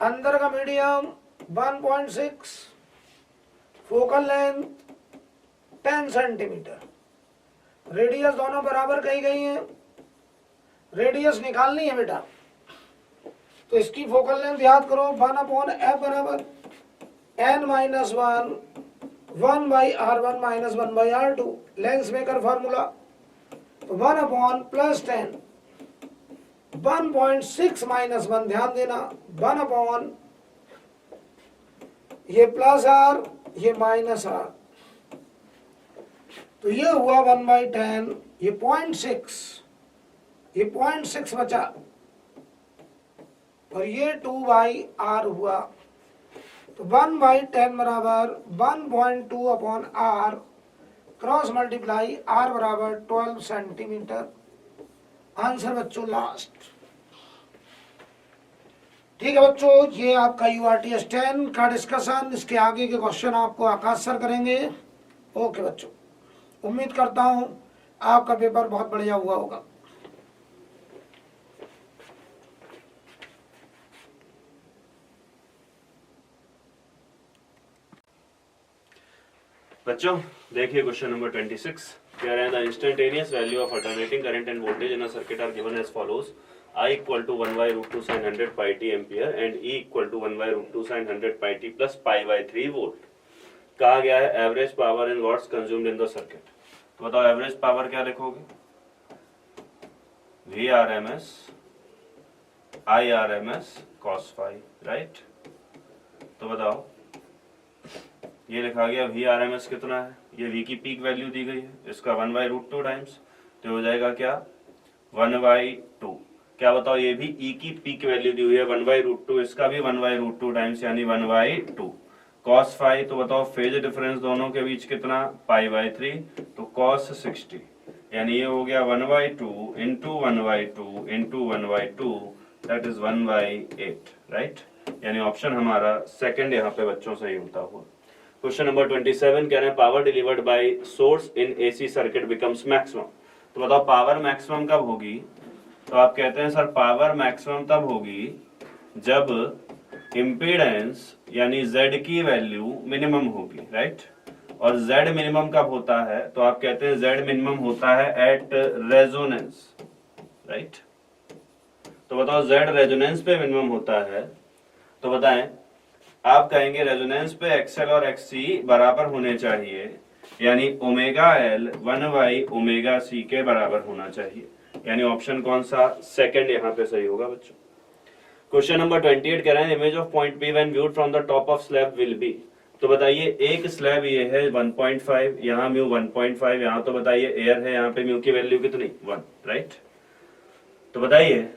अंदर का medium 1.6, focal length 10 centimetre, radius दोनों बराबर कही गई है, रेडियस निकालनी है बेटा, तो इसकी फोकल लेंथ याद करो 1/f बराबर n minus 1 by r1 minus 1 by r2, lens maker formula, तो 1 प्लस 10, 1.6 माइनस 1, ध्यान देना 1 ये प्लस r, ये माइनस r, तो ये हुआ 1/10, ये 0.6, ये 0.6 बचा, और ये 2/r हुआ, तो 1/10 बराबर 1.2 upon r, cross multiply r बराबर 12 सेंटीमीटर। आंसर बच्चों लास्ट। ठीक है बच्चों, ये आपका URTS 10 का डिस्कशन, इसके आगे के क्वेश्चन आपको आकाश सर करेंगे। ओके बच्चों, उम्मीद करता हूं आपका पेपर बहुत बढ़िया हुआ होगा। बच्चों देखिए क्वेश्चन नंबर 26। कह रहे हैं the instantaneous value of alternating current and voltage in a circuit are given as follows. I equal to 1/√2 sin 100 pi t ampere and E equal to 1/√2 sin 100 pi t plus pi by 3 volt। कहा गया है average power in watts consumed in the circuit. तो बताओ average power क्या लिखोगे? VRMS IRMS cos phi, right. तो बताओ ये लिखा गया VRMS कितना है, ये V की पीक वैल्यू दी गई है, इसका 1/√2 टाइम्स, तो हो जाएगा क्या 1/2। क्या बताओ ये भी E की पीक वैल्यू दी हुई है 1/√2, इसका भी 1/√2 टाइम्स यानी 1/2। cos phi, तो बताओ फेज डिफरेंस दोनों के बीच कितना, π/3, तो cos 60 यानी ये हो गया 1/2 into 1/2 into 1/2, that is 1/8, right. यानी ऑप्शन हमारा सेकंड यहाँ पे बच्चों सही होता हुआ। क्वेश्चन नंबर 27 कह रहे हैं power delivered by source in AC circuit becomes maximum. तो बताओ पावर मैक्सिमम कब होगी? तो आप कहते हैं सर पावर मैक्सिमम तब होगी जब इम्पीडेंस यानी Z की वैल्यू मिनिमम होगी, राइट। और Z मिनिमम कब होता है? तो आप कहते हैं Z मिनिमम होता है एट रेजोनेंस, राइट। तो बताओ z रेजोनेंस पे मिनिमम होता है, तो बताएं आप कहेंगे रेजोनेंस पे एक्सएल और एक्ससी बराबर होने चाहिए, यानी ओमेगा एल 1/, ओमेगा सी के बराबर होना चाहिए, यानी ऑप्शन कौन सा, सेकंड यहाँ पे सही होगा बच्चों। क्वेश्चन नंबर 28 कह रहे हैं image of point P when viewed from the top of slab will be. तो बताइए एक स्लैब ये है 1.5, यहाँ म्यू 1.5, यहाँ तो बताइए एयर है, यहाँ पे म्यू की वैल्यू कितनी 1, राइट। तो बताइए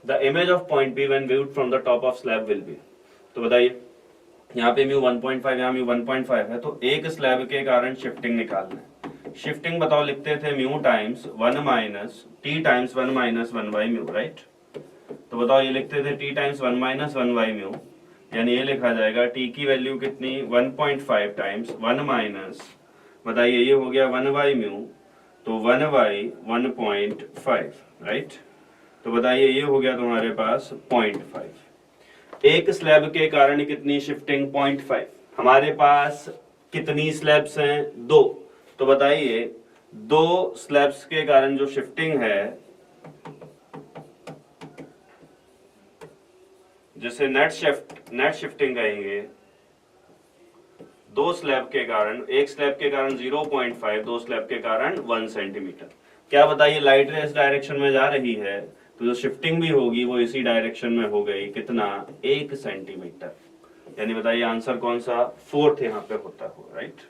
the image of point P when viewed from the top of slab will be. तो बताइए यहाँ पे म्यू 1.5, यहाँ म्यू 1.5 है, तो एक स्लैब के कारण शिफ्टिंग निकालना है। शिफ्टिंग बताओ लिखते थे mu times 1 minus T times 1 minus 1 by mu, right. तो बताओ ये लिखते थे T times 1 minus 1 by mu, यानी ये लिखा जाएगा टी की वैल्यू कितनी 1.5 टाइम्स 1 माइनस, बताइए ये हो गया 1 बाई म्यू, तो 1 बाई 1.5, राइट। तो बताइए ये हो गया तुम्हारे पास 0.5। एक स्लैब के कारण कितनी शिफ्टिंग 0.5। हमारे पास कितनी स्लैब्स हैं, 2। तो बताइए 2 स्लैब्स के कारण जो शिफ्टिंग है, जिसे नेट शिफ्टिंग कहेंगे, 2 स्लैब के कारण, एक स्लैब के कारण 0.5, 2 स्लैब के कारण 1 सेंटीमीटर। क्या बताइए लाइट रे इस डायरेक्शन में जा रही है, तो जो शिफ्टिंग भी होगी वो इसी डायरेक्शन में हो गई, कितना 1 सेंटीमीटर, यानी बताइए आंसर कौन सा, 4th यहाँ पे होता हो, राइट।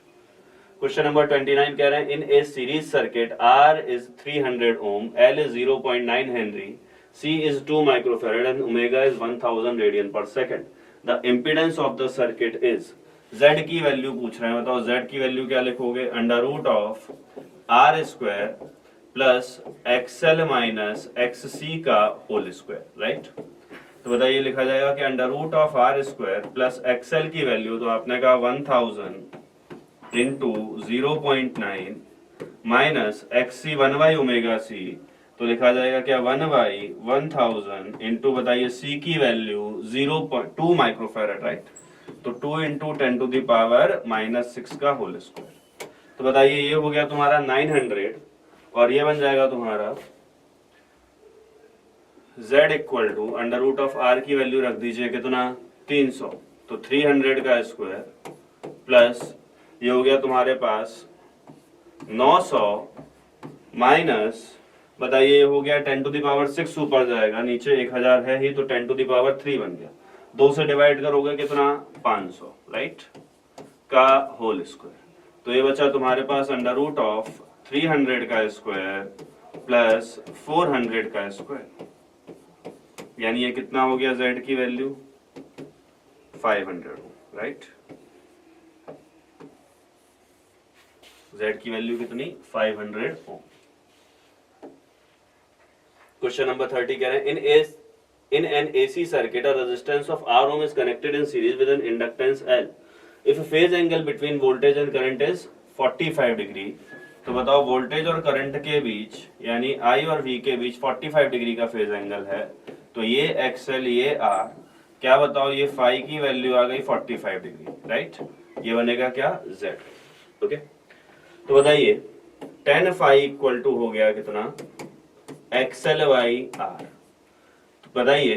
क्वेश्चन नंबर 29 कह रहे हैं इन ए series circuit R is 300 ohm, L is 0.9 Henry, C is 2 microfarad and omega is 1000 radian per second. The impedance of the circuit is, Z की वैल्यू पूछ रहे हैं, बताओ Z की वैल्यू क्या लिखोगे, under root of R square plus XL minus XC का whole square, right. तो बताइए लिखा जाएगा कि under root of R square plus XL की वैल्यू, तो आपने कहा 1000 into 0.9 minus XC 1 by omega C, तो लिखा जाएगा क्या 1 बाई 1000 इंटू बताइए C की वैल्यू 0.2 माइक्रोफैरड, राइट। तो 2 इंटू 10 टू द पावर -6 का होल स्क्वायर। तो बताइए ये हो गया तुम्हारा 900, और ये बन जाएगा तुम्हारा Z equal to under root of R की वैल्यू रख दीजिए कितना 300, तो 300 का स्क्वायर प्लस ये हो गया तुम्हारे पास 900 माइनस, बताइए ये हो गया 10 टू द पावर 6 ऊपर जाएगा, नीचे 1000 है ही, तो 10 टू द पावर 3 बन गया, 2 से डिवाइड करोगे कितना 500, राइट, का होल स्क्वायर। तो ये बचा तुम्हारे पास अंडर रूट ऑफ 300 का स्क्वायर प्लस 400 का स्क्वायर, यानी ये कितना हो गया Z की वैल्यू 500, राइट। Z की वैल्यू कितनी 500 ओम। क्वेश्चन नंबर 30 कह रहे हैं in an AC circuit a resistance of R ohm is connected in series with an inductance L if a phase angle between voltage and current is 45 degree. तो बताओ voltage और current के बीच यानी I और V के बीच 45 degree का phase angle है, तो ये XL ये R, क्या बताओ ये फाई की वैल्यू आ गई 45 डिग्री, राइट। ये बनेगा क्या Z, ओके। तो बताइए tan फाई इक्वल टू हो गया कितना XL बाई R। तो बताइए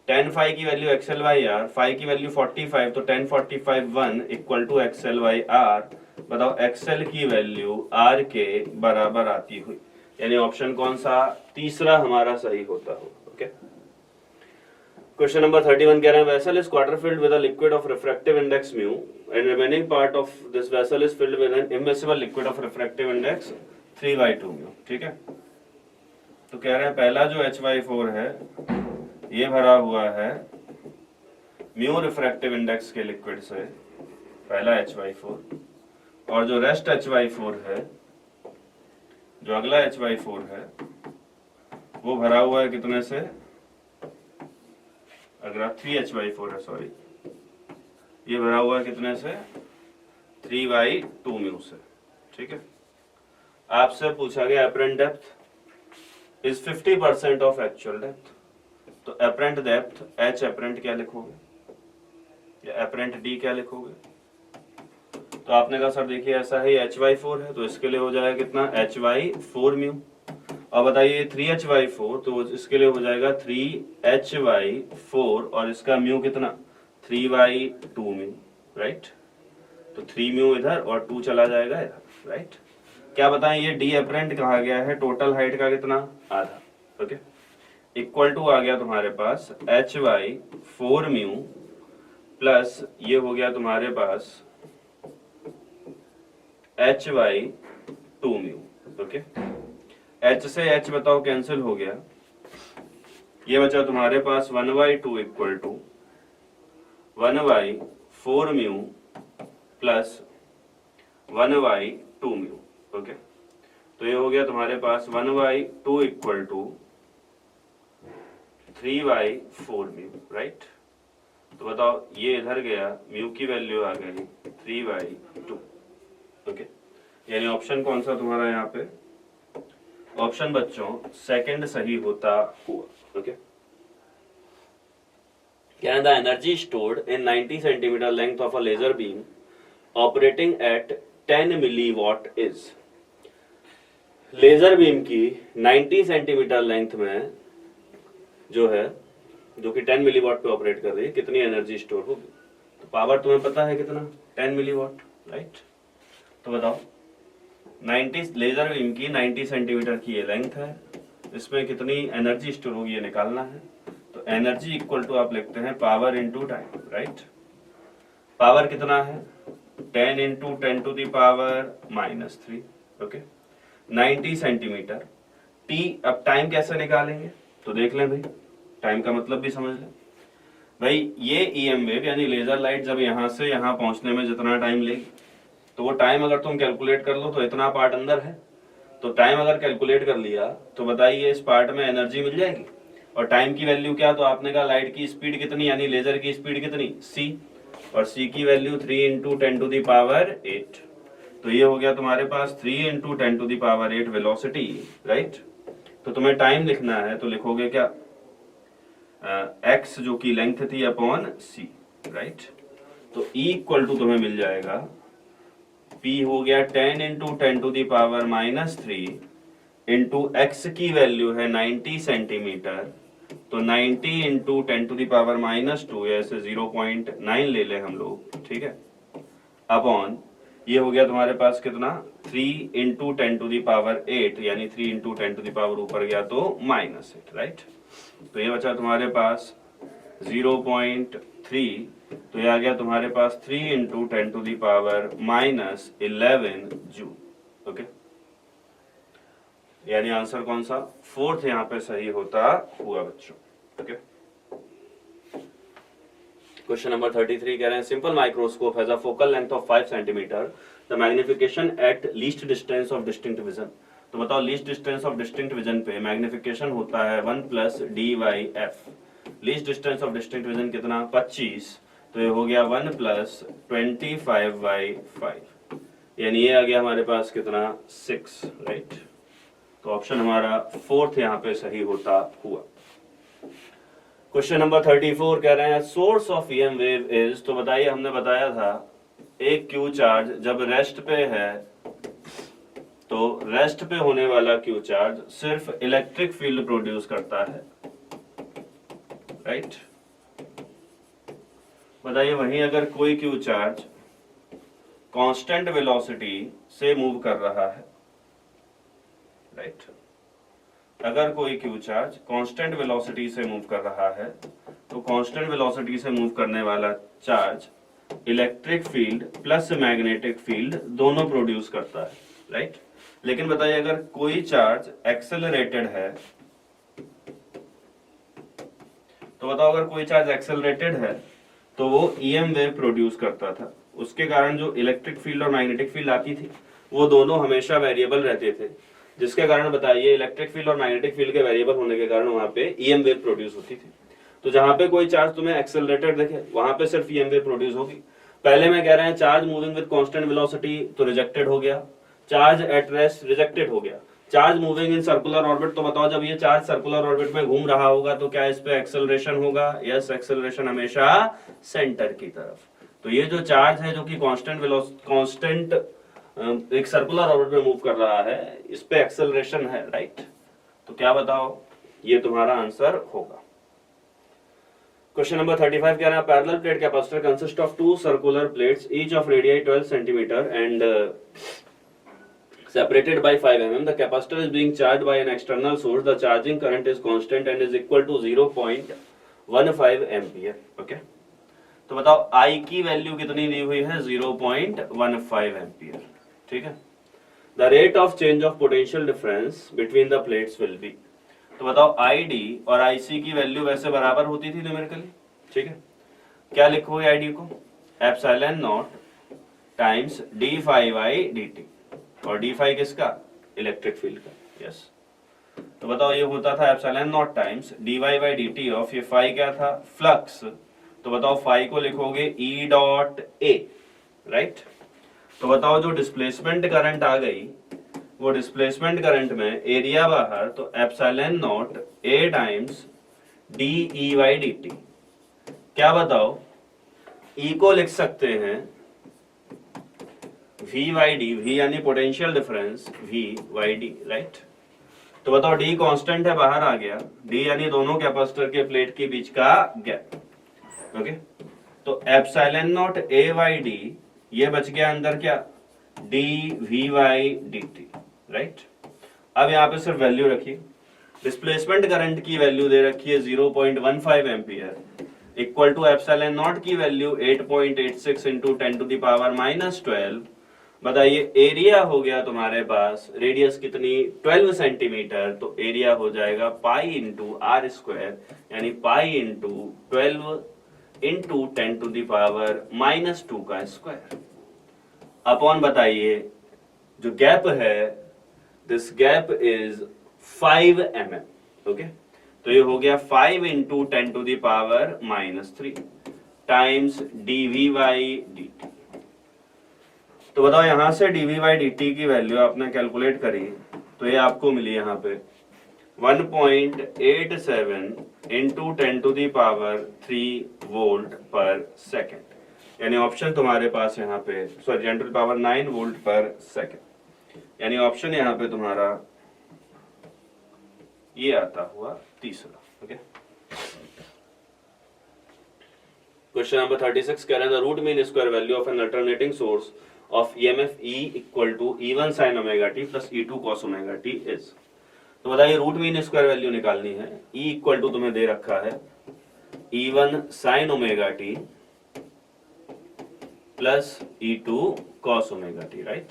tan फाई की value XL by R, phi की वैल्यू 45, तो tan 45 1 equal to XL by R। बताओ XL की वैल्यू R के बराबर आती हुई, यानी ऑप्शन कौन सा, तीसरा हमारा सही होता हो, ओके। क्वेश्चन नंबर 31 कह रहे हैं vessel is quarter filled with a liquid of refractive index mu and remaining part of this vessel is filled with an immiscible liquid of refractive index 3/2 mu, ठीक है। तो कह रहे हैं पहला जो H/4 है ये भरा हुआ है म्यू रिफ्रैक्टिव इंडेक्स के लिक्विड से, पहला H/4, और जो रेस्ट H/4 है, जो अगला H/4 है वो भरा हुआ है कितने से, अगला 3H/4 है, सॉरी, ये भरा हुआ है कितने से 3/2 म्यू से, ठीक है। आपसे पूछा गया apparent depth is 50% of actual depth, तो एपरेंट डेप्थ H एपरेंट क्या लिखोगे या एपरेंट D क्या लिखोगे। तो आपने कहा सर देखिए ऐसा है H/4 है, तो इसके लिए हो जाएगा कितना H/4 म्यू, अब बताइए 3hy4, तो इसके लिए हो जाएगा 3hy4 और इसका म्यू कितना 3/2 म्यू, राइट। तो 3 म्यू इधर और 2 चला जाएगा इधर, राइट। क्या बताएं, ये डी एपरेंट कहा गया है, टोटल हाइट का कितना आधा, ओके। इक्वल टू आ गया तुम्हारे पास hy4 म्यू प्लस ये हो गया तुम्हारे पास hy2 म्यू, ओके। h से h बताओ कैंसिल हो गया, ये बचा तुम्हारे पास 1/2 equal to 1/4 mu plus 1/2 mu, okay. तो ये हो गया तुम्हारे पास 1/2 इक्वल टू 3/4 म्यू, राइट। तो बताओ ये इधर गया, म्यू की वैल्यू आ गई 3/2, ओके। यानी ऑप्शन कौन सा तुम्हारा यहाँ पे, ऑप्शन बच्चों सेकंड सही होता हुआ, ओके। क्या the energy stored in 90 centimetre length of a laser beam operating at 10 milliwatt is. Laser beam की 90 सेंटीमीटर लेंथ में जो है, जो कि 10 मिलीवॉट पे ऑपरेट कर रही है, कितनी एनर्जी स्टोर होगी। तो पावर तुम्हें पता है कितना, 10 मिलीवॉट, राइट। तो बताओ 90 लेजर बीम की 90 सेंटीमीटर की ये लेंथ है, इसमें कितनी एनर्जी स्टोर होगी ये निकालना है। तो एनर्जी इक्वल टू आप लिखते हैं power into time, right. Power कितना है 10 into 10 to the power -3, okay. 90 centimetre t. अब टाइम कैसे निकालेंगे, तो देख लें भाई, टाइम का मतलब भी समझ लें भाई। ये ईएम वेव यानी लेजर लाइट जब यहां से यहां पहुंचने में जितना टाइम लेगी, तो वो टाइम अगर तुम कैलकुलेट कर लो तो इतना पार्ट अंदर है, तो टाइम अगर कैलकुलेट कर लिया तो बताइए इस पार्ट में एनर्जी मिल जाएगी। और टाइम की वैल्यू क्या, तो आपने कहा लाइट की स्पीड कितनी, यानी लेजर की स्पीड कितनी c, और c की value 3 into 10 to the power 8। तो ये हो गया तुम्हारे पास 3 into 10 to the power 8 velocity, right. तो तुम्हें टाइम लिखना है तो लिखोगे क्या, x जो की लेंथ थी अपॉन c, राइट। तो E इक्वल टू तुम्हें मिल जाएगा, P हो गया 10 into 10 to the power -3 into x की वैल्यू है 90 सेंटीमीटर, तो 90 इंटू 10 टू द पावर -2, ऐसे 0.9 ले ले हम लोग, ठीक है, अपॉन ये हो गया तुम्हारे पास कितना 3 इंटू 10 टू द पावर 8, यानी 3 इंटू 10 टू द पावर ऊपर गया तो -8, राइट। तो ये बचा तुम्हारे पास 0.3, तो ये आ गया तुम्हारे पास 3 into 10 to the power -11 joule, okay. यानी आंसर कौन सा, फोर्थ यहाँ पे सही होता हुआ बच्चों, ओके। क्वेश्चन नंबर 33 कह रहे हैं simple microscope has a focal length of 5 centimetre, the magnification at least distance of distinct vision. तो बताओ least distance of distinct vision पे मैग्निफिकेशन होता है 1 + dy/f। Least distance of distinct vision कितना 25, तो ये हो गया 1 + 25/5, यानी ये आ गया हमारे पास कितना 6, राइट। तो ऑप्शन हमारा फोर्थ यहाँ पे सही होता हुआ। क्वेश्चन नंबर 34 कह रहे हैं source of EM wave is. तो बताइए, हमने बताया था एक क्यू चार्ज जब रेस्ट पे है, तो रेस्ट पे होने वाला क्यू चार्ज सिर्फ इलेक्ट्रिक फील्ड प्रोड्यूस करता है, राइट। बताइए वहीं अगर कोई क्यू चार्ज कांस्टेंट वेलोसिटी से मूव कर रहा है, राइट। अगर कोई क्यू चार्ज कांस्टेंट वेलोसिटी से मूव कर रहा है, तो कांस्टेंट वेलोसिटी से मूव करने वाला charge electric field plus magnetic field दोनों प्रोड्यूस करता है, राइट। लेकिन बताइए अगर कोई चार्ज एक्सेलरेटेड है, तो बताओ अगर कोई चार्ज एक्सेलरेटेड है तो वो ईएम वेव प्रोड्यूस करता था, उसके कारण जो इलेक्ट्रिक फील्ड और मैग्नेटिक फील्ड आती थी वो दोनों हमेशा वेरिएबल रहते थे, जिसके कारण बताइए इलेक्ट्रिक फील्ड और मैग्नेटिक फील्ड के वेरिएबल होने के कारण वहां पे ईएम वेव प्रोड्यूस होती थी। तो जहां पे कोई चार्ज तुम्हें एक्सेलरेटेड दिखे वहां पे सिर्फ ईएम वेव प्रोड्यूस होगी। पहले में कह रहे हैं charge moving with constant velocity, तो रिजेक्टेड हो गया। चार्ज एट रेस्ट रिजेक्टेड हो गया। Charge moving in circular orbit, तो बताओ जब ये चार्ज सर्कुलर ऑर्बिट में घूम रहा होगा तो क्या इस पे एक्सेलरेशन होगा? यस, एक्सेलरेशन हमेशा सेंटर की तरफ। तो ये जो चार्ज है जो कि कांस्टेंट एक सर्कुलर ऑर्बिट में मूव कर रहा है, इस पे एक्सेलरेशन है, राइट। तो क्या बताओ, ये तुम्हारा आंसर होगा। क्वेश्चन नंबर 35 कह रहा है parallel plate capacitor consist of two circular plates each of radius 12 centimetre and separated by 5 mm. The capacitor is being charged by an external source. The charging current is constant and is equal to 0.15 ampere. Okay. तो बताओ I की value कितनी दी हुई है, 0.15 ampere. ठीक है। The rate of change of potential difference between the plates will be। तो बताओ ID और IC की वैल्यू वैसे बराबर होती थी न्यूमेरिकली। ठीक है। क्या लिखोगे ID को, epsilon naught times d phi by d t, और डी फाई किसका, इलेक्ट्रिक फील्ड का। यस। तो बताओ ये होता था epsilon naught times d by by d t of, ये फाई क्या था, फ्लक्स। तो बताओ फाई को लिखोगे ई डॉट ए, राइट। तो बताओ जो डिस्प्लेसमेंट करंट आ गई, वो डिस्प्लेसमेंट करंट में एरिया बाहर, तो epsilon naught A times d E by D t. क्या बताओ, ई को लिख सकते हैं V वाई डी, V यानी potential difference, V by d, right. तो बताओ D कांस्टेंट है, बाहर आ गया, D यानी दोनों कैपेसिटर के प्लेट के बीच का गैप। ओके। तो epsilon naught A by D, ये बच गया अंदर क्या, D V by D T, right. अब यहाँ पे सिर्फ वैल्यू रखिए, डिस्प्लेसमेंट करंट की वैल्यू दे रखी है 0.15 ampere, equal to epsilon naught की value 8.86 into 10 to the power -12। बताइए एरिया हो गया तुम्हारे पास, रेडियस कितनी, 12 सेंटीमीटर, तो एरिया हो जाएगा पाई इंटू आर स्क्वायर, यानी pi into 12 into 10 to the power -2 का स्क्वायर, अपॉन बताइए जो गैप है, this gap is 5 mm। Okay. तो ये हो गया 5 into 10 to the power -3 times d V by D t. तो बताओ यहां से dv बाई dt की वैल्यू आपने कैलकुलेट करी, तो ये आपको मिली यहाँ पे 1.87 into 10 to the power 3 volt पर सेकेंड, यानी ऑप्शन तुम्हारे पास यहाँ पे, sorry 10 to the power 9 volt पर सेकेंड, यानी ऑप्शन यहाँ पे तुम्हारा ये आता हुआ तीसरा। ओके। क्वेश्चन नंबर 36 कह रहे हैं the root mean square value of an alternating source of EMF E equal to E1 sin omega t plus E2 cos omega t is। तो बताइए रूट मीन स्क्वायर वैल्यू निकालनी है, E equal to तुम्हें दे रखा है E1 sin omega t plus E2 cos omega t, right.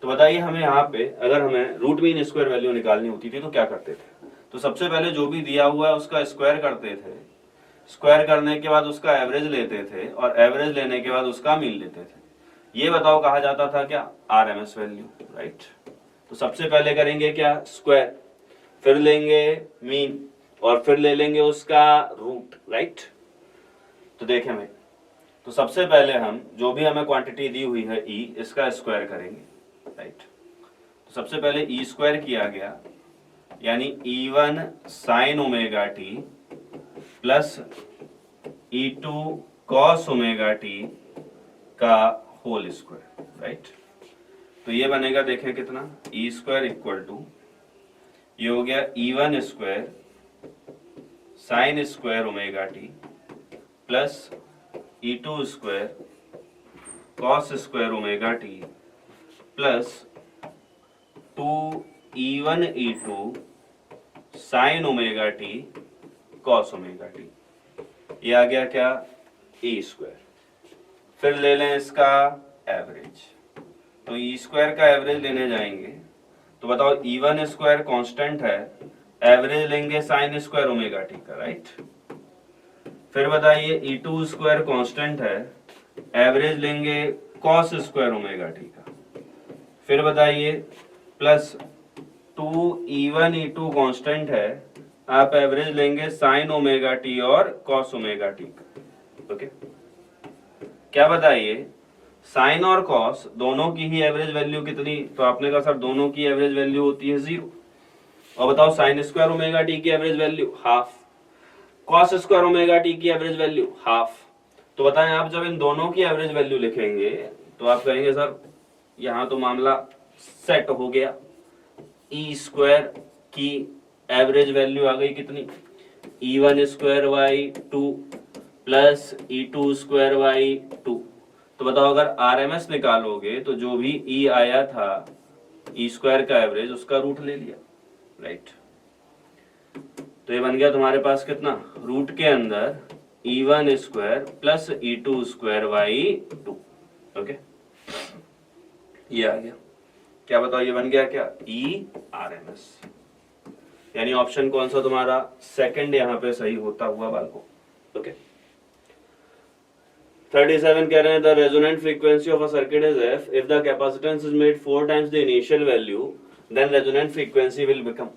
तो बताइए हमें यहाँ पे अगर हमें रूट मीन स्क्वायर वैल्यू निकालनी होती थी तो क्या करते थे, तो सबसे पहले जो भी दिया हुआ है उसका स्क्वायर करते थे, स्क्वायर करने के बाद उसका एवरेज लेते थे, और एवरेज लेने के बाद उसका मीन लेते थे। ये बताओ कहा जाता था क्या, आरएमएस वैल्यू, राइट। तो सबसे पहले करेंगे क्या, स्क्वायर, फिर लेंगे मीन, और फिर ले लेंगे उसका रूट, राइट। तो देखें भाई, तो सबसे पहले हम जो भी हमें क्वांटिटी दी हुई है ई, इसका स्क्वायर करेंगे, राइट। तो सबसे पहले ई स्क्वायर किया गया, यानी E1 sign omega T plus E2 cos omega T का होल स्क्वायर, राइट। तो ये बनेगा, देखें कितना, ई स्क्वायर इक्वल टू, ये हो गया E1 square sine square omega T plus E2 square cos square omega T plus 2E1 E2 sign omega T cos omega T, ये आ गया क्या, ई स्क्वायर। फिर ले लें इसका एवरेज, तो ई स्क्वायर का एवरेज लेने जाएंगे, तो बताओ E1 स्क्वायर कांस्टेंट है, एवरेज लेंगे साइन स्क्वायर ओमेगा टी का, राइट। फिर बताइए E2 स्क्वायर कांस्टेंट है, एवरेज लेंगे कॉस स्क्वायर ओमेगा टी का। फिर बताइए प्लस 2E1 E2 कांस्टेंट है, आप एवरेज लेंगे साइन ओमेगा टी और कॉस ओमेगा टी का। ओके। क्या बताइए, साइन और कॉस दोनों की ही एवरेज वैल्यू कितनी, तो आपने कहा सर दोनों की एवरेज वैल्यू होती है 0। और बताओ साइन स्क्वायर ओमेगा टी की average value half, cos square omega T की एवरेज वैल्यू हाफ। तो बताएं आप जब इन दोनों की एवरेज वैल्यू लिखेंगे तो आप कहेंगे सर यहाँ तो मामला सेट हो गया, ई स्क्वायर की एवरेज वैल्यू आ गई कितनी, E1 स्क्वायर वाई 2 प्लस E2 स्क्वायर वाई 2। तो बताओ अगर RMS निकालोगे तो जो भी E आया था E स्क्वायर का एवरेज उसका रूट ले लिया, राइट। तो ये बन गया तुम्हारे पास कितना, रूट के अंदर E1 square plus E2 square by 2। Okay, ये आ गया। क्या बताओ ये बन गया क्या, ERMS। यानी ऑप्शन कौन सा तुम्हारा, सेकंड यहाँ पे सही होता हुआ बालकों। ओके, 37 कह रहे हैं the resonant frequency of a circuit is F if the capacitance is made 4 times the initial value then resonant frequency will become.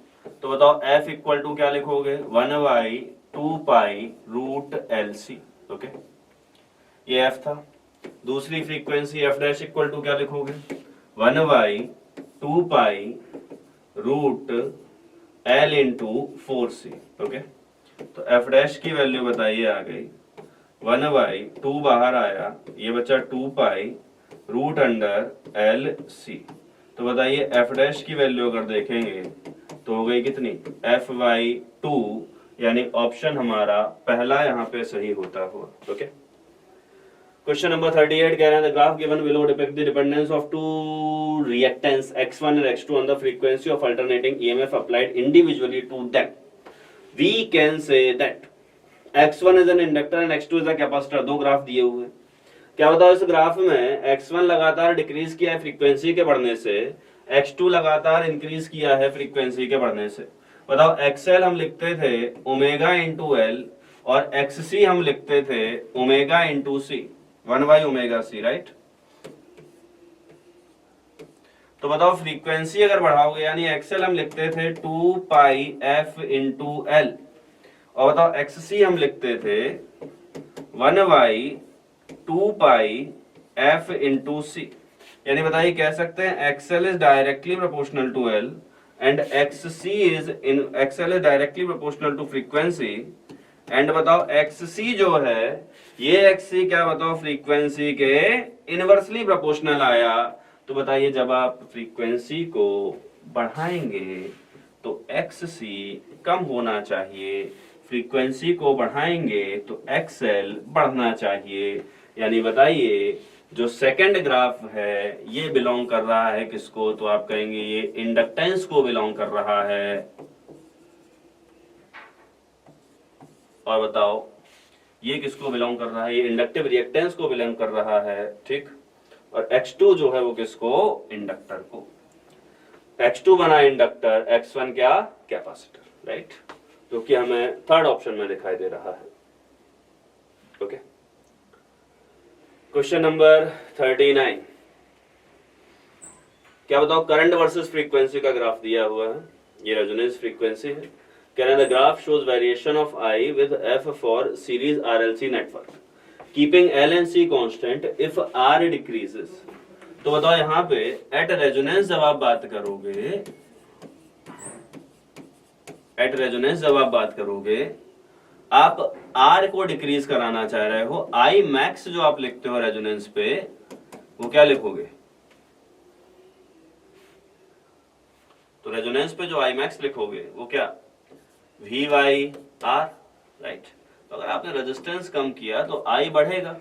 तो बताओ F इक्वल टू क्या लिखोगे, 1/2 पाई रूट LC। ओके, ये F था। दूसरी frequency F dash equal to क्या लिखोगे, 1/2 pi root L into 4C। Okay, तो F डैश की वैल्यू बताइए आ गई 1/2 बाहर आया, ये बचा 2 पाई रूट अंडर LC। तो बताइए F डैश की वैल्यू अगर देखेंगे तो हो गई कितनी, F/2, यानी ऑप्शन हमारा पहला यहाँ पे सही होता हुआ। ओके, क्वेश्चन नंबर 38 कह रहे हैं the graph given below depict the dependence of two reactance X1 and X2 on the frequency of alternating EMF applied individually to them. We can say that X1 is an inductor and X2 is a capacitor. दो graph दिए हुए, क्या बताओ इस graph में X1 लगातार decrease किया है फ्रीक्वेंसी के बढ़ने से, X2 लगातार इंक्रीज किया है फ्रीक्वेंसी के बढ़ने से। बताओ XL हम लिखते थे ओमेगा इंटू एल और XC हम लिखते थे ओमेगा इंटू सी, 1/ωc, राइट। तो बताओ फ्रीक्वेंसी अगर बढ़ाओगे, यानी XL हम लिखते थे 2 पाई F इंटू एल और बताओ XC हम लिखते थे 1/2 पाई F इंटू सी। यानी बताइए कह सकते हैं XL is directly proportional to L and XL is directly proportional to frequency and बताओ XC जो है ये XC क्या बताओ फ्रीक्वेंसी के इनवर्सली प्रोपोर्शनल आया। तो बताइए जब आप फ्रीक्वेंसी को बढ़ाएंगे तो XC कम होना चाहिए, फ्रीक्वेंसी को बढ़ाएंगे तो XL बढ़ना चाहिए। यानी बताइए जो सेकंड ग्राफ है ये बिलोंग कर रहा है किसको, तो आप कहेंगे ये इंडक्टेंस को बिलोंग कर रहा है। और बताओ ये किसको बिलोंग कर रहा है, ये इंडक्टिव रिएक्टेंस को बिलोंग कर रहा है, ठीक। और X2 जो है वो किसको, इंडक्टर को। X2 बना इंडक्टर, X1 क्या, कैपेसिटर, राइट, जो कि हमें थर्ड ऑप्शन में दिखाई दे रहा है। ओके, क्वेश्चन नंबर 39, क्या बताओ करंट वर्सेस फ्रीक्वेंसी का ग्राफ दिया हुआ है, ये रेजोनेंस फ्रीक्वेंसी है। कह रहे हैं the graph shows variation of I with F for series RLC network keeping L and C constant if R decreases. तो बताओ यहाँ पे एट रेजोनेंस जब आप बात करोगे, आप R को डिक्रीज कराना चाह रहे हो, I मैक्स जो आप लिखते हो रेजोनेंस पे वो क्या लिखोगे, तो रेजोनेंस पे जो I मैक्स लिखोगे वो क्या, V/R, राइट। तो अगर आपने रेजिस्टेंस कम किया तो I बढ़ेगा।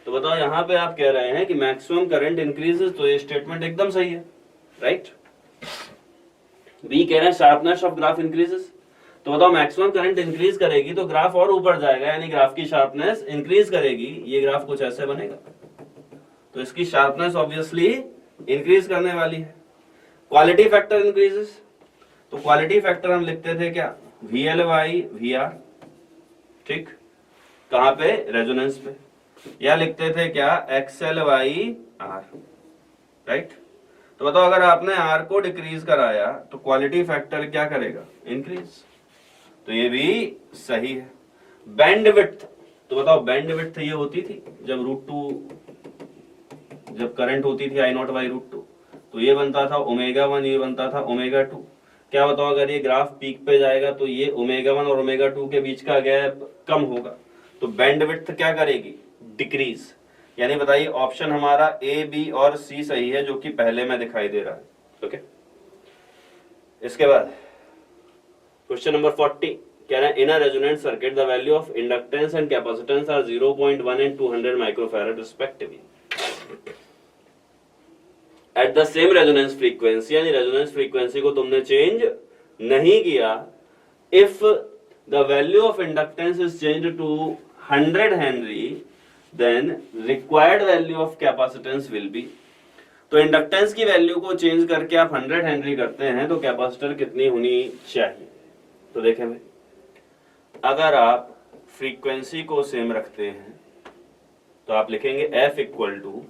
तो बताओ यहाँ पे आप कह रहे हैं कि मैक्सिमम करंट इंक्रीजेस, तो ये स्टेटमेंट एकदम सही है, राइट। बी कह रहे हैं शार्पनेस ऑफ ग्राफ इंक्रीजेस। तो बताओ मैक्सिमम करंट इंक्रीज करेगी तो ग्राफ और ऊपर जाएगा, यानी ग्राफ की शार्पनेस इंक्रीज करेगी, ये ग्राफ कुछ ऐसे बनेगा। तो इसकी शार्पनेस ऑब्वियसली इंक्रीज करने वाली है। क्वालिटी फैक्टर इंक्रीजेस, तो क्वालिटी फैक्टर हम लिखते थे क्या, VL/VR, ठीक, कहां पे, रेजोनेंस पे, या लिखते थे क्या, XL/R, राइट। तो बताओ अगर आपने R को डिक्रीज कराया तो क्वालिटी फैक्टर क्या करेगा, इंक्रीज, तो ये भी सही है। बैंडविड्थ, तो बताओ बैंडविड्थ ये होती थी जब √2 जब करंट होती थी I0/√2, तो ये बनता था ω1, ये बनता था ω2। क्या बताओ अगर ये ग्राफ पीक पे जाएगा तो ये ω1 और ω2 के बीच का गैप कम होगा, तो बैंडविड्थ क्या करेगी, डिक्रीज। यानी बताइए ऑप्शन हमारा A, B और C सही है, जो कि पहले में दिखाई दे रहा है। ओके, इसके बाद क्वेश्चन नंबर 40 कह रहा है in a resonant circuit the value of inductance and capacitance are 0.1 and 200 microfarad respectively at the same resonance frequency, यानी रेजोनेंस फ्रीक्वेंसी को तुमने चेंज नहीं किया। If the value of inductance is change to 100 henry then required value of capacitance will be. तो inductance की value को change करके आप 100 हेनरी करते हैं तो कैपेसिटर कितनी होनी चाहिए? तो देखें भाई, अगर आप फ्रीक्वेंसी को सेम रखते हैं तो आप लिखेंगे F equal to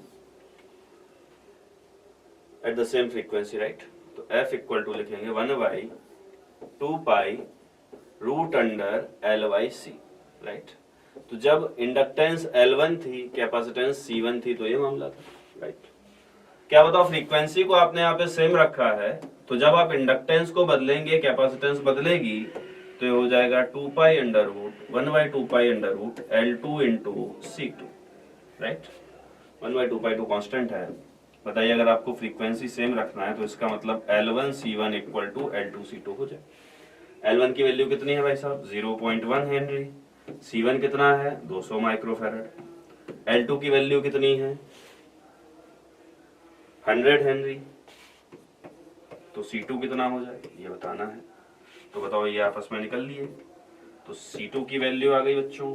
at the same frequency, right? तो F इक्वल टू लिखेंगे 1/2 pi root under L/C, right? तो जब इंडक्टेंस L1 थी, कैपेसिटेंस C1 थी, तो ये मामला था, राइट? क्या बताओ, फ्रीक्वेंसी को आपने यहाँ पे सेम रखा है, तो जब आप इंडक्टेंस को बदलेंगे, कैपेसिटेंस बदलेगी, तो ये हो जाएगा 2 pi under root 1/2 pi under root L2 into C2, राइट? 1/2 पाई तो कांस्टेंट है। बताइए, अगर आपको फ्रीक्वेंसी सेम रखना है तो इसका मतलब L1 C1 equal to L2 C2 हो जाए। L1 की वैल्यू कितनी है भाई साहब? 0.1 हेनरी। C1 कितना है? 200 माइक्रोफैराड। L2 की वैल्यू कितनी है? 100 हेनरी। तो C2 कितना हो जाए ये बताना है। तो बताओ, ये आपस में निकल लिए, तो C2 की वैल्यू आ गई बच्चों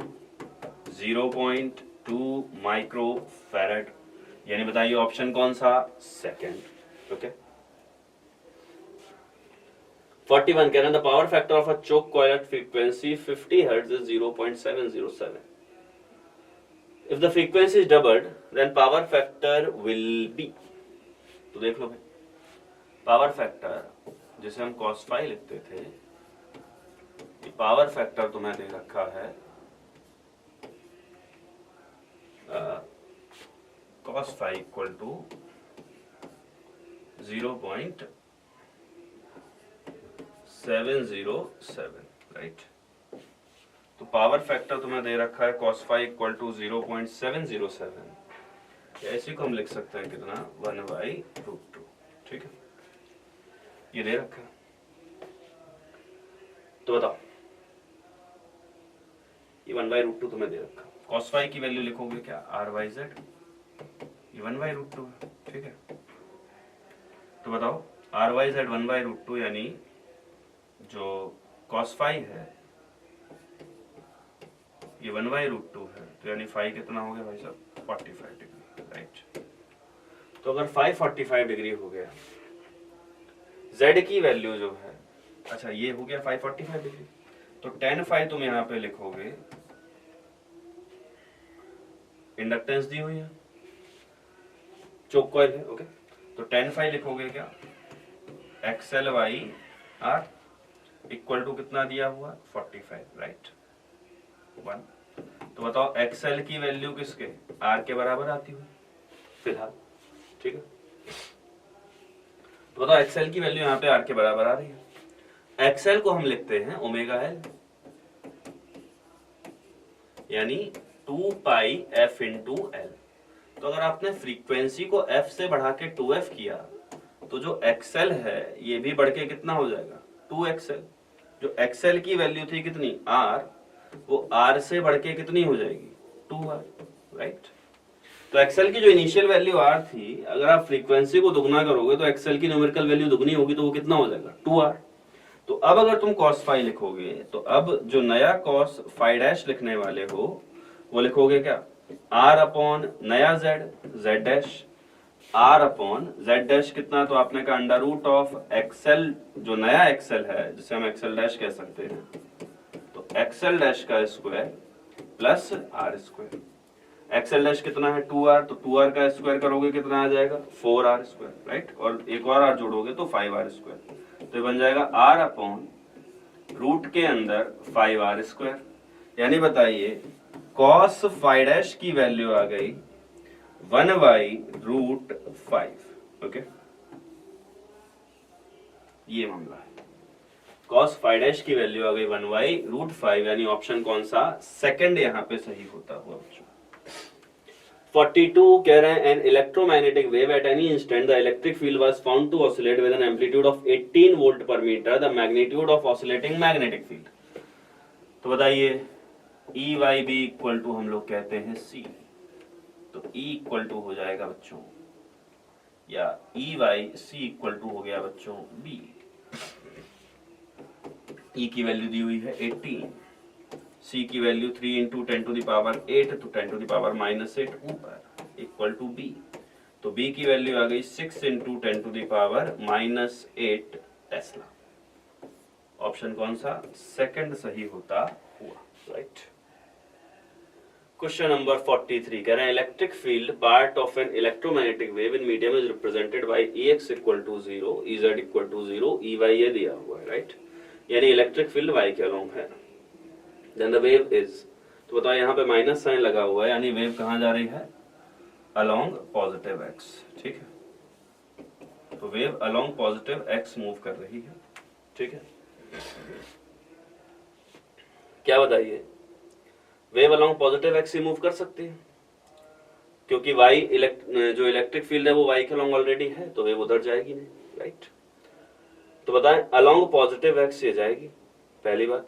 0.2 माइक्रोफैराड, यानी बताइए ऑप्शन कौन सा? सेकंड। ओके। 41 कह रहे हैं the power factor of a choke coil at frequency 50 hertz is 0.707। If the frequency is doubled then power factor will be. तो देख लो भाई, पावर फैक्टर जिसे हम cos फाई लिखते थे, ये पावर फैक्टर तुम्हें दे रखा है cos phi equal to 0.707, right? तो पावर फैक्टर तुम्हें दे रखा है cos फाई इक्वल टू 0.707, ऐसे को हम लिख सकते हैं कितना? 1/√2, ठीक है? ये दे रखा है। तो बताओ, ये 1/√2 तुम्हें दे रखा। cos फाई की वैल्यू लिखोगे क्या? R/Z। ये 1/√2 है, ठीक है? तो बताओ, R/Z 1/√2 यानी जो cos फाई है ये 1/√2 है, तो यानी फाई कितना हो गया भाई साहब? 45 डिग्री, राइट? तो अगर फाई 45 डिग्री हो गया, Z की वैल्यू जो है, अच्छा ये हो गया फाई 45 डिग्री, तो tan फाई तुम यहाँ पे लिखोगे, इंडक्टेंस दी हुई है, चोक कॉइल है, ओके? तो tan फाई लिखोगे क्या? XL/R इक्वल टू कितना दिया हुआ? 45, राइट? 1। तो बताओ, XL की वैल्यू किसके? R के बराबर आती हुई फिलहाल, ठीक है? तो बताओ, XL की वैल्यू यहाँ पे R के बराबर आ रही है। XL को हम लिखते हैं ओमेगा L, यानी 2 पाई F इंटू L। तो अगर आपने फ्रीक्वेंसी को F से बढ़ा के 2F किया, तो जो XL है ये भी बढ़ के कितना हो जाएगा? 2XL। जो XL की वैल्यू थी कितनी? R, वो R से बढ़ के कितनी हो जाएगी? 2R, right? तो XL की जो इनिशियल वैल्यू R थी, अगर आप फ्रीक्वेंसी को दुगना करोगे तो XL की न्यूमेरिकल वैल्यू दुगनी होगी, तो वो कितना हो जाएगा? 2R। तो अब अगर तुम cos फाई लिखोगे, तो अब जो नया cos फाई डैश लिखने वाले हो वो लिखोगे क्या? R अपॉन नया Z, Z dash, R upon Z dash कितना? तो आपने कहा अंडर रूट ऑफ XL, जो नया XL है जिसे हम XL डैश कह सकते हैं, तो XL डैश का square plus R square. XL dash कितना है? 2R, तो 2R का स्क्वायर करोगे कितना आ जाएगा? 4R square, right? और एक और R जोड़ोगे तो 5R स्क्वायर, तो ये बन जाएगा R अपॉन रूट के अंदर 5R स्क्वायर। यानी बताइए, cos फाई डैश की वैल्यू आ गई 1/√5, ओके? ये मामला है। cos फाई डैश की वैल्यू आ गई 1/√5, यानी ऑप्शन कौन सा? सेकंड यहाँ पे सही होता हुआ बच्चों। 42 कह रहे हैं an electromagnetic wave at any instant the electric field was found to oscillate with an amplitude of 18 volt per metre the magnitude of oscillating magnetic field. तो बताइए E by B equal to हम लोग कहते हैं सी, तो E equal to हो जाएगा बच्चों, या E by C equal to हो गया बच्चों बी। ई की वैल्यू दी हुई है 18, सी की value 3 into 10 to the power 8 तो 10 टू द पावर -8 ऊपर इक्वल टू बी। तो बी की वैल्यू आ गई 6 into 10 to the power -8 tesla. Option कौन सा? सेकंड सही होता हुआ, राइट। क्वेश्चन नंबर 43 कह रहे हैं electric field part of an electromagnetic wave in medium is represented by Ex equal to 0, Ez equal to 0, Ey ये दिया हुआ है, राइट। यानी इलेक्ट्रिक फील्ड y के अलोंग है। देन द वेव इज, तो बताओ यहाँ पे माइनस साइन लगा हुआ है, यानी वेव कहाँ जा रही है? अलोंग पॉजिटिव x, ठीक है। तो wave along positive x move कर रही है, ठीक है। क्या बताइए, वेव अलोंग पॉजिटिव x ही मूव कर सकती है, क्योंकि जो इलेक्ट्रिक फील्ड है वो y के अलोंग ऑलरेडी है, तो वेव उधर जाएगी नहीं, राइट। तो बताएं अलोंग पॉजिटिव x ये जाएगी, पहली बात।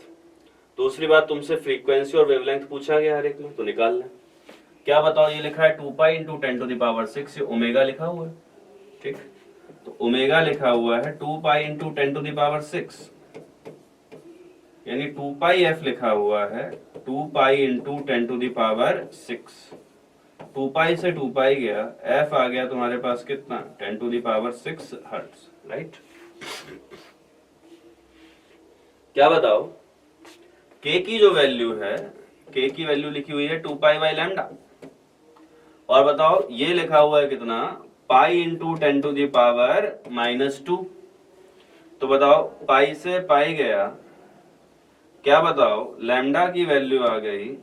दूसरी बात, तुमसे फ्रीक्वेंसी और वेवलेंथ पूछा गया हर एक में, तो निकाल लें। क्या बताओ, ये लिखा है 2 pi into 10 to the power 6, ये ओमेगा लिखा हुआ है, ठीक। तो ओमेगा लिखा हुआ है 2 pi into 10 to the power 6, यानी 2 पाई एफ लिखा हुआ है 2 pi into 10 to the power 6। 2 pi से 2 पाई गया, एफ आ गया तुम्हारे पास कितना? 10 to the power 6 hertz, right. क्या बताओ, k की जो वैल्यू है, k की वैल्यू लिखी हुई है 2 पाई बाई लैम्डा, और बताओ ये लिखा हुआ है कितना? Pi into 10 to the power -2। तो बताओ पाई से पाई गया, क्या बताओ लैम्डा की वैल्यू आ गई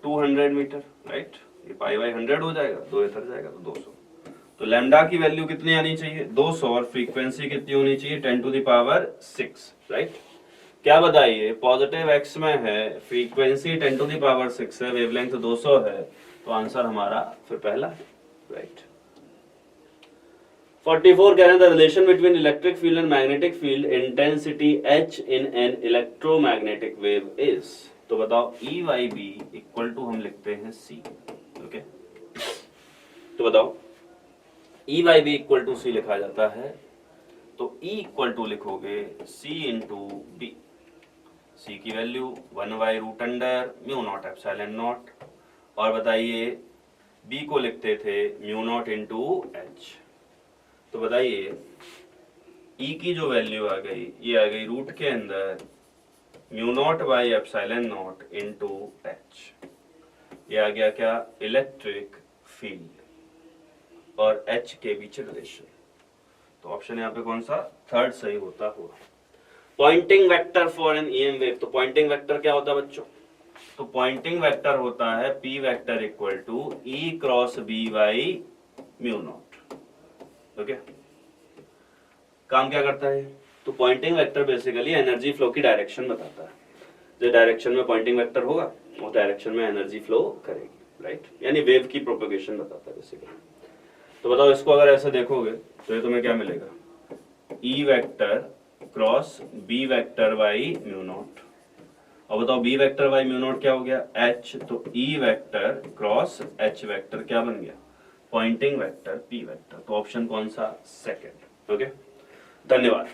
200 मीटर, राइट। ये पाई बाई 100 हो जाएगा, 2 इधर जाएगा तो 200। तो लैम्डा की वैल्यू कितनी आनी चाहिए? 200, और फ्रीक्वेंसी कितनी होनी चाहिए? 10 टू द पावर 6, राइट। क्या बताइए, पॉजिटिव x में है, फ्रीक्वेंसी 10 टू द पावर 6 है, वेवलेंथ 200 है, तो आंसर हमारा फिर पहला है, राइट। 44 कह रहे हैं the relation between electric field and magnetic field intensity h in an electromagnetic wave is. तो बताओ E by B equal to हम लिखते हैं c, ओके। तो बताओ E by B equal to C लिखा जाता है, तो E इक्वल टू लिखोगे C इंटू बी। सी की वैल्यू 1/√μ0ε0, और बताइए B को लिखते थे μ0 इंटू H। तो बताइए E की जो वैल्यू आ गई, ये आ गई रूट के अंदर μ0/ε0 इंटू H। ये आ गया क्या? इलेक्ट्रिक फील्ड और H के बीच रिलेशन। तो ऑप्शन यहाँ पे कौन सा? थर्ड सही होता हुआ। Poynting vector for an EM wave, तो पॉइंटिंग वेक्टर क्या होता है बच्चों? तो पॉइंटिंग वेक्टर होता है P vector equal to E cross B by μ0, okay. काम क्या करता है? तो Poynting vector basically energy flow की डायरेक्शन बताता है। जिस डायरेक्शन में पॉइंटिंग वेक्टर होगा उस डायरेक्शन में एनर्जी फ्लो करेगी, राइट। यानी वेव की प्रोपगेशन बताता है बेसिकली। तो बताओ इसको अगर ऐसे देखोगे तो ये तुम्हें क्या मिलेगा? E vector cross B vector by μ0, और बताओ B वेक्टर बाई μ0 क्या हो गया? H। तो E vector cross H vector क्या बन गया? Poynting vector P vector. तो ऑप्शन कौन सा? Second, okay. धन्यवाद।